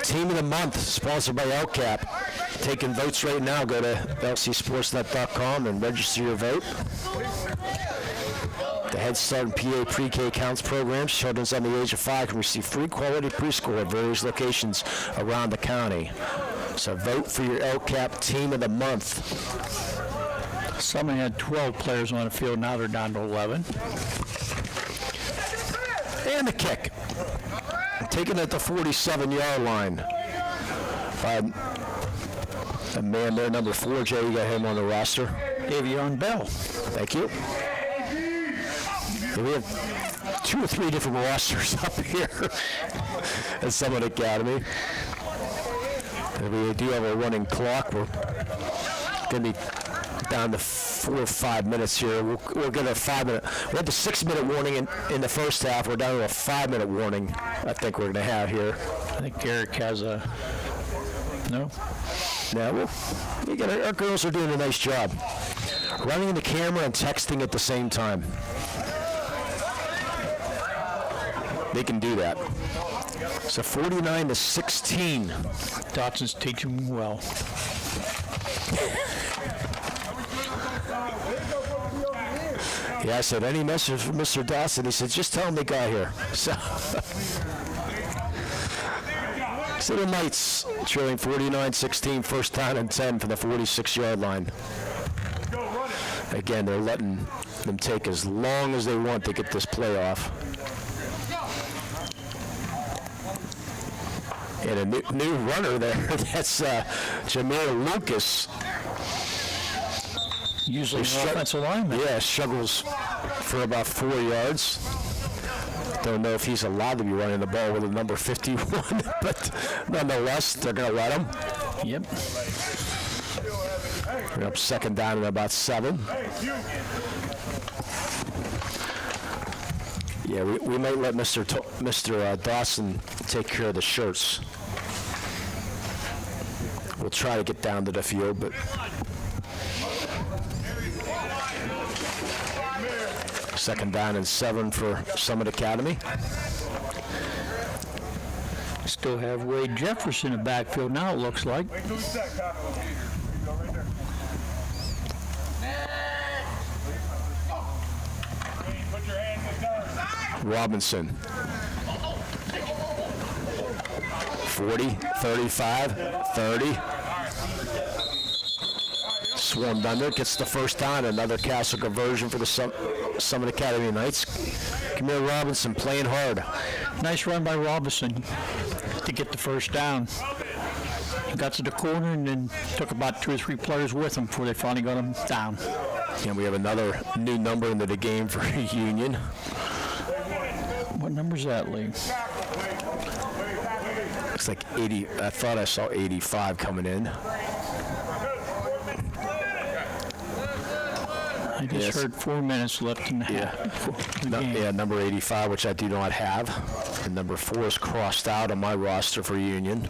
Team of the Month, sponsored by LCAP. Taking votes right now. Go to lcsportsnet.com and register your vote. The Head Start and PA Pre-K Counts programs. Children under the age of 5 can receive free quality preschool at various locations around the county. So vote for your LCAP Team of the Month. Some had 12 players on the field. Now they're down to 11. And the kick. Taken at the 47-yard line by a man there, number 4, Jay. You got him on the roster. Davion Bell. Thank you. We have 2 or 3 different rosters up here at Summit Academy. And we do have a running clock. We're going to be down to 4 or 5 minutes here. We'll get a 5-minute. We had the 6-minute warning in the first half. We're down to a 5-minute warning. I think we're going to have here. I think Eric has a no. Yeah, well, our girls are doing a nice job running the camera and texting at the same time. They can do that. So 49-16. Dotson's teaching well. Yeah, I said, any message from Mr. Dawson? He said, just tell him they got here. So, so the Knights trailing 49-16, first down and 10 for the 46-yard line. Again, they're letting them take as long as they want to get this play off. And a new runner there, that's Jameer Lucas. Usually an offensive lineman. Yeah, struggles for about 4 yards. Don't know if he's allowed to be running the ball with a number 51, but nonetheless, they're going to let him. Yep. We're up second down and about 7. Yeah, we might let Mr. Dawson take care of the shirts. We'll try to get down to the field, but second down and 7 for Summit Academy. Still have Wade Jeffers in the backfield now, it looks like. Robinson. 40, 35, 30. Swarmed under, gets the first down. Another Castle conversion for the Summit Academy Knights. Camille Robinson playing hard. Nice run by Robinson to get the first down. He got to the corner and then took about 2 or 3 players with him before they finally got him down. And we have another new number into the game for Union. What number is that, Lee? Looks like 80. I thought I saw 85 coming in. I just heard 4 minutes left in the half. Yeah, number 85, which I do not have. And number 4 is crossed out on my roster for Union.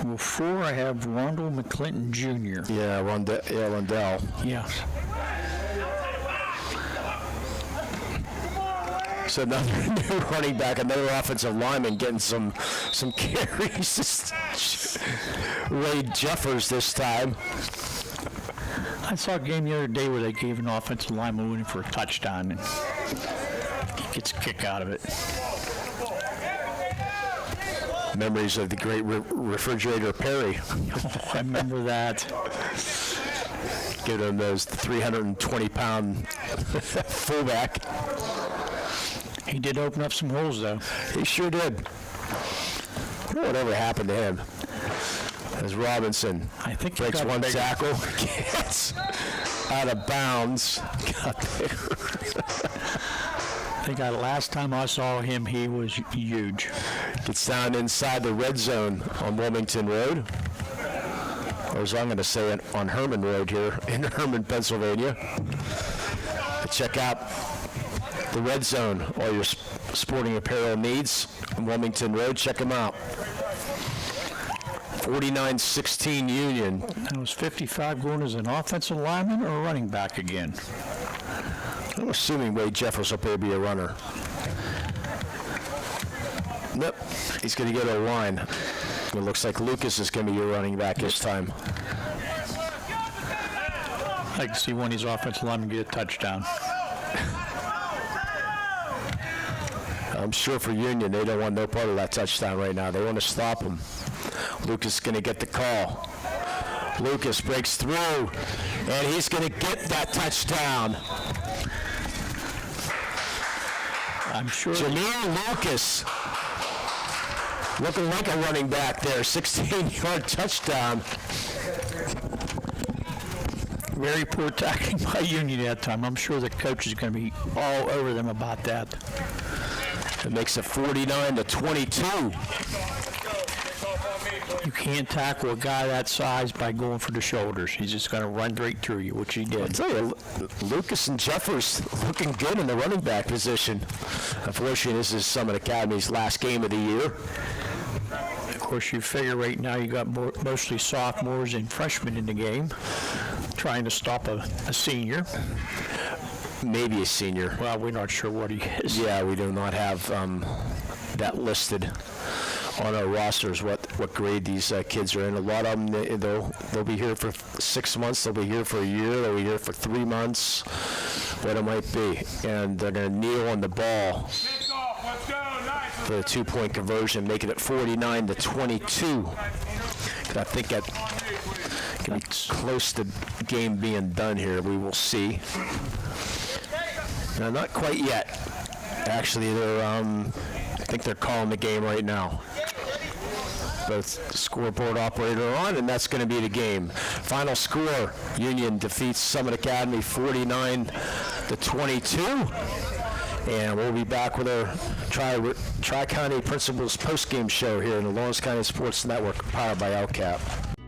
Well, 4, I have Rondell McClinton Jr. Yeah, Rondell. Yeah. So another new running back, another offensive lineman getting some carries. Wade Jeffers this time. I saw a game the other day where they gave an offensive lineman winning for a touchdown, and he gets a kick out of it. Memories of the great Refrigerator Perry. Oh, I remember that. Give him those 320-pound fullback. He did open up some holes, though. He sure did. Whatever happened to him? As Robinson breaks one tackle, gets out of bounds. Got there. I think last time I saw him, he was huge. Gets down inside the red zone on Wilmington Road. Or as I'm going to say it, on Herman Road here in Herman, Pennsylvania. Check out the red zone, all your sporting apparel needs on Wilmington Road. Check them out. 49-16 Union. That was 55 going as an offensive lineman or a running back again? I'm assuming Wade Jeffers will probably be a runner. Nope, he's going to get a line. It looks like Lucas is going to be your running back this time. I'd like to see one of these offensive linemen get a touchdown. I'm sure for Union, they don't want no part of that touchdown right now. They want to stop him. Lucas is going to get the call. Lucas breaks through, and he's going to get that touchdown. I'm sure. Jameer Lucas, looking like a running back there, 16-yard touchdown. Very poor tackling by Union that time. I'm sure the coach is going to be all over them about that. It makes it 49-22. You can't tackle a guy that size by going for the shoulders. He's just going to run right through you, which he did. I'll tell you, Lucas and Jeffers looking good in the running back position. Unfortunately, this is Summit Academy's last game of the year. Of course, you figure right now you got mostly sophomores and freshmen in the game, trying to stop a senior. Maybe a senior. Well, we're not sure what he is. Yeah, we do not have that listed on our rosters what grade these kids are in. A lot of them, they'll be here for 6 months, they'll be here for a year, they'll be here for 3 months, what it might be. And they're going to kneel on the ball for the 2-point conversion, making it 49-22. I think that can be close to the game being done here. We will see. No, not quite yet. Actually, they're I think they're calling the game right now. Both scoreboard operator are on, and that's going to be the game. Final score: Union defeats Summit Academy 49-22. And we'll be back with our Tri-County Principals post-game show here in the Lawrence County Sports Network, powered by LCAP.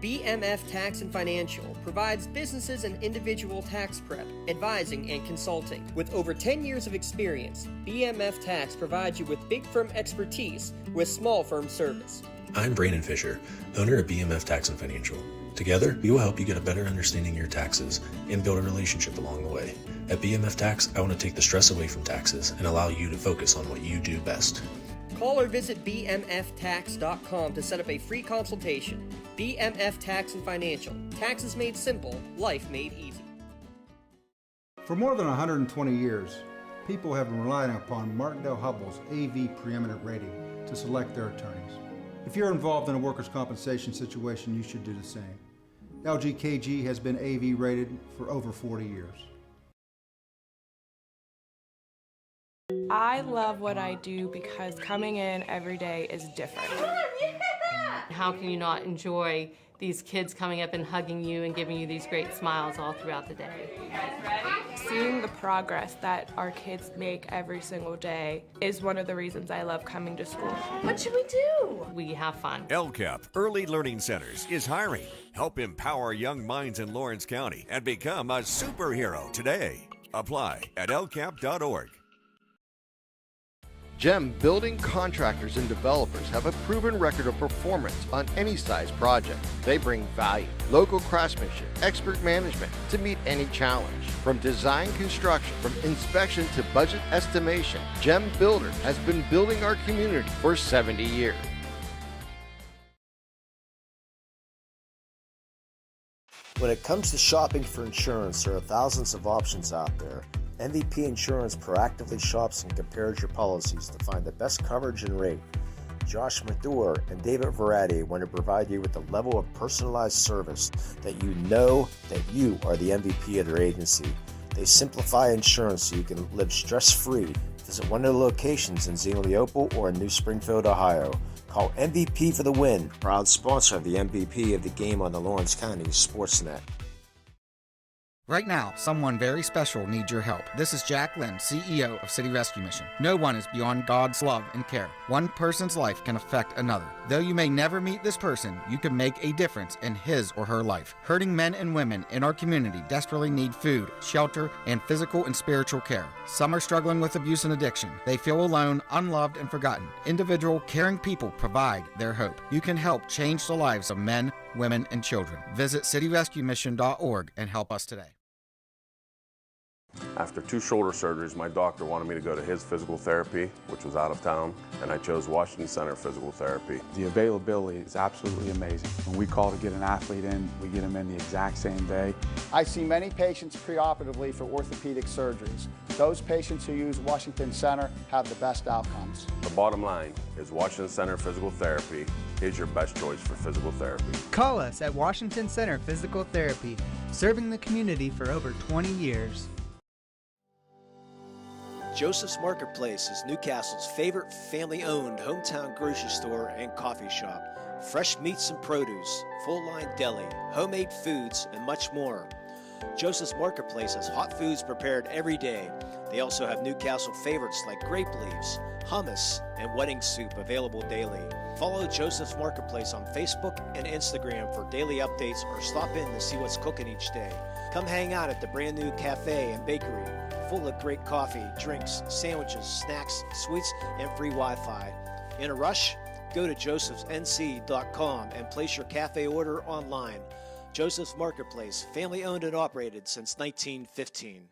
BMF Tax and Financial provides businesses and individual tax prep, advising, and consulting. With over 10 years of experience, BMF Tax provides you with big firm expertise with small firm service. I'm Brandon Fisher, owner of BMF Tax and Financial. Together, we will help you get a better understanding of your taxes and build a relationship along the way. At BMF Tax, I want to take the stress away from taxes and allow you to focus on what you do best. Call or visit bmftax.com to set up a free consultation. BMF Tax and Financial. Taxes made simple, life made easy. For more than 120 years, people have been relying upon Martindale-Hubbell's AV preeminent rating to select their attorneys. If you're involved in a workers' compensation situation, you should do the same. LGKG has been AV rated for over 40 years. I love what I do because coming in every day is different. How can you not enjoy these kids coming up and hugging you and giving you these great smiles all throughout the day? Seeing the progress that our kids make every single day is one of the reasons I love coming to school. What should we do? We have fun. LCAP Early Learning Centers is hiring. Help empower young minds in Lawrence County and become a superhero today. Apply at lcap.org. GEM building contractors and developers have a proven record of performance on any size project. They bring value, local craftsmanship, expert management to meet any challenge. From design construction, from inspection to budget estimation, GEM Builder has been building our community for 70 years. When it comes to shopping for insurance, there are thousands of options out there. MVP Insurance proactively shops and compares your policies to find the best coverage and rate. Josh Madure and David Verratti want to provide you with the level of personalized service that you know that you are the MVP of their agency. They simplify insurance so you can live stress-free. Visit one of the locations in Xenia Leopold or in New Springfield, Ohio. Call MVP for the win. Proud sponsor of the MVP of the game on the Lawrence County SportsNet. Right now, someone very special needs your help. This is Jack Lynn, CEO of City Rescue Mission. No one is beyond God's love and care. One person's life can affect another. Though you may never meet this person, you can make a difference in his or her life. Hurting men and women in our community desperately need food, shelter, and physical and spiritual care. Some are struggling with abuse and addiction. They feel alone, unloved, and forgotten. Individual, caring people provide their hope. You can help change the lives of men, women, and children. Visit cityrescuemission.org and help us today. After 2 shoulder surgeries, my doctor wanted me to go to his physical therapy, which was out of town, and I chose Washington Center Physical Therapy. The availability is absolutely amazing. When we call to get an athlete in, we get them in the exact same day. I see many patients preoperatively for orthopedic surgeries. Those patients who use Washington Center have the best outcomes. The bottom line is Washington Center Physical Therapy is your best choice for physical therapy. Call us at Washington Center Physical Therapy, serving the community for over 20 years. Joseph's Marketplace is Newcastle's favorite family-owned hometown grocery store and coffee shop. Fresh meats and produce, full-line deli, homemade foods, and much more. Joseph's Marketplace has hot foods prepared every day. They also have Newcastle favorites like grape leaves, hummus, and wedding soup available daily. Follow Joseph's Marketplace on Facebook and Instagram for daily updates or stop in to see what's cooking each day. Come hang out at the brand new cafe and bakery, full of great coffee, drinks, sandwiches, snacks, sweets, and free Wi-Fi. In a rush? Go to josephsnc.com and place your cafe order online. Joseph's Marketplace, family owned and operated since 1915.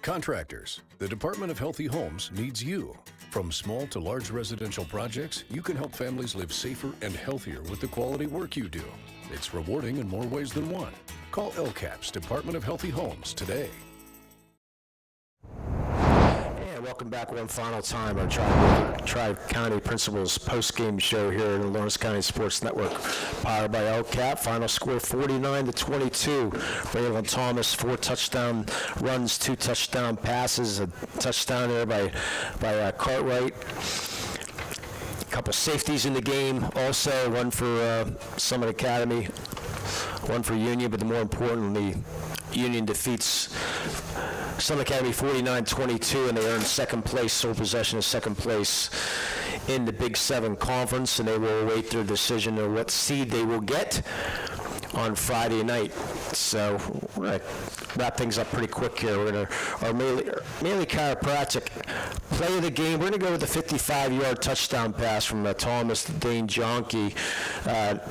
Contractors, the Department of Healthy Homes needs you. From small to large residential projects, you can help families live safer and healthier with the quality work you do. It's rewarding in more ways than one. Call LCAP's Department of Healthy Homes today. And welcome back one final time, our Tri-County Principals post-game show here in the Lawrence County Sports Network, powered by LCAP. Final score 49-22. Braylon Thomas, 4 touchdown runs, 2 touchdown passes, a touchdown there by Cartwright. A couple safeties in the game also, one for Summit Academy, one for Union, but more importantly, Union defeats Summit Academy 49-22, and they earn second place, sole possession of second place in the Big 7 Conference, and they will await their decision of what seed they will get on Friday night. So we're going to wrap things up pretty quick here. We're going to, our Maley Chiropractic play of the game, we're going to go with the 55-yard touchdown pass from Thomas to Dane Jonke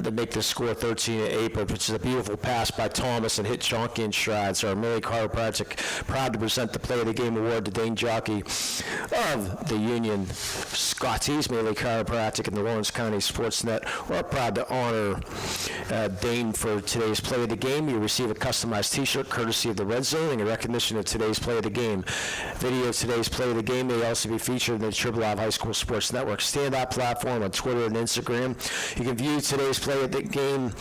to make the score 13-8, but which is a beautiful pass by Thomas and hit Jonke in stride. So our Maley Chiropractic proud to present the play of the game award to Dane Jonke of the Union Scotties. Maley Chiropractic and the Lawrence County SportsNet. We're proud to honor Dane for today's play of the game. You receive a customized t-shirt courtesy of the Red Zone in recognition of today's play of the game. Video of today's play of the game may also be featured in the Triple Ave High School Sports Network standout platform on Twitter and Instagram. You can view today's play of the game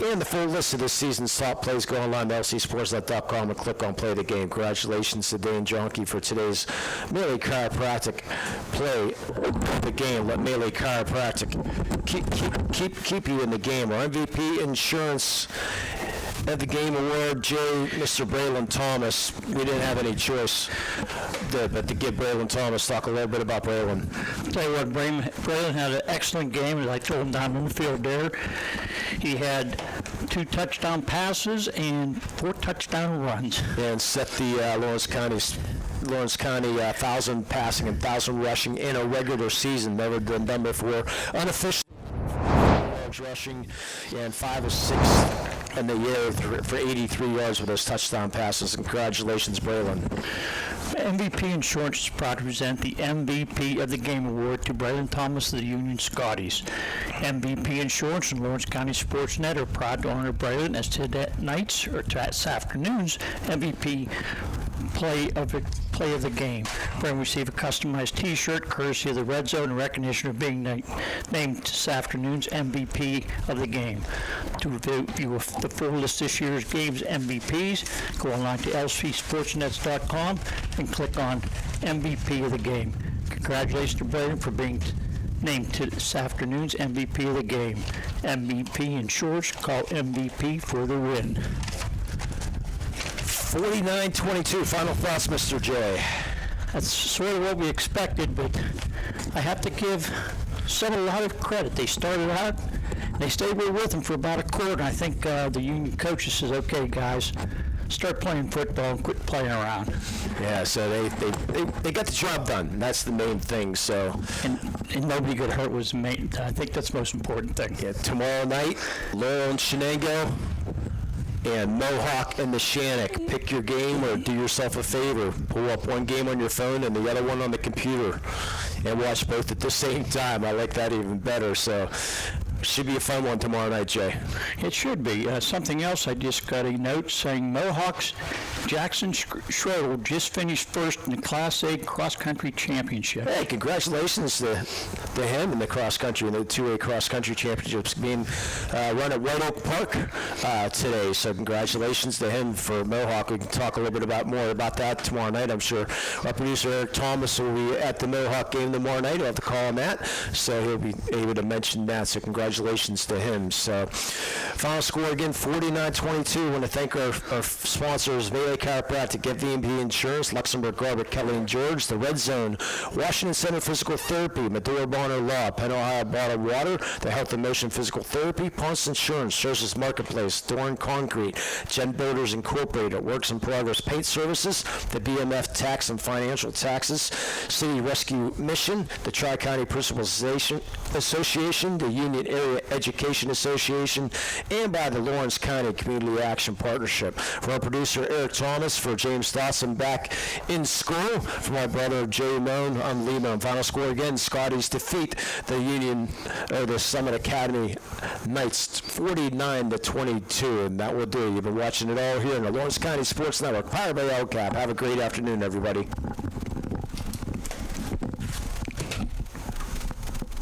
and the full list of this season's top plays. Go online to lcsportsnet.com and click on play of the game. Congratulations to Dane Jonke for today's Maley Chiropractic play of the game. Let Maley Chiropractic keep you in the game. Our MVP insurance at the game award, Mr. Braylon Thomas. We didn't have any choice but to give Braylon Thomas. Talk a little bit about Braylon. Tell you what, Braylon had an excellent game, as I told him down in the field there. He had 2 touchdown passes and 4 touchdown runs. And set the Lawrence County 1,000 passing and 1,000 rushing in a regular season. Never been done before. Unofficial rushing and 5 or 6 in the year for 83 yards with those touchdown passes. Congratulations, Braylon. MVP Insurance is proud to present the MVP of the Game Award to Braylon Thomas of the Union Scotties. MVP Insurance and Lawrence County SportsNet are proud to honor Braylon as tonight's or this afternoon's MVP play of the game. Braylon will receive a customized t-shirt courtesy of the Red Zone in recognition of being named this afternoon's MVP of the game. To view the full list of this year's game's MVPs, go online to lcsportsnet.com and click on MVP of the game. Congratulations to Braylon for being named to this afternoon's MVP of the game. MVP Insurance, call MVP for the win. 49-22. Final thoughts, Mr. J. That's sort of what we expected, but I have to give some a lot of credit. They started out, they stayed with them for about a quarter, and I think the Union coaches says, okay, guys, start playing football and quit playing around. Yeah, so they got the job done. That's the main thing. So and nobody got hurt was the main. I think that's the most important thing. Yeah, tomorrow night, Laurel and Shenango and Mohawk and the Shannock. Pick your game or do yourself a favor. Pull up one game on your phone and the other one on the computer and watch both at the same time. I like that even better. So should be a fun one tomorrow night, Jay. It should be. Something else, I just got a note saying Mohawks Jackson Schroeder just finished first in the Class A cross-country championship. Hey, congratulations to him in the cross-country, in the 2A cross-country championships being run at White Oak Park today. So congratulations to him for Mohawk. We can talk a little bit more about that tomorrow night. I'm sure our producer, Eric Thomas, will be at the Mohawk game tomorrow night. He'll have to call on that, so he'll be able to mention that. So congratulations to him. So final score again, 49-22. I want to thank our sponsors, Maley Chiropractic, MVP Insurance, Luxembourg Garber, Kelly and George, the Red Zone, Washington Center Physical Therapy, Medora Bonner Law, Penn Ohio Bottled Water, the Health and Motion Physical Therapy, Ponce Insurance, Churches Marketplace, Dorn Concrete, Gen Builders Incorporated, Works in Progress Paint Services, the BMF Tax and Financial Taxes, City Rescue Mission, the Tri-County Principals Association, the Union Area Education Association, and by the Lawrence County Community Action Partnership. For our producer, Eric Thomas. For James Dawson back in school. For my brother Jay Moan, I'm Lee Moan. Final score again, Scotties defeat the Summit Academy Knights 49-22, and that will do. You've been watching it all here in the Lawrence County Sports Network, powered by LCAP. Have a great afternoon, everybody.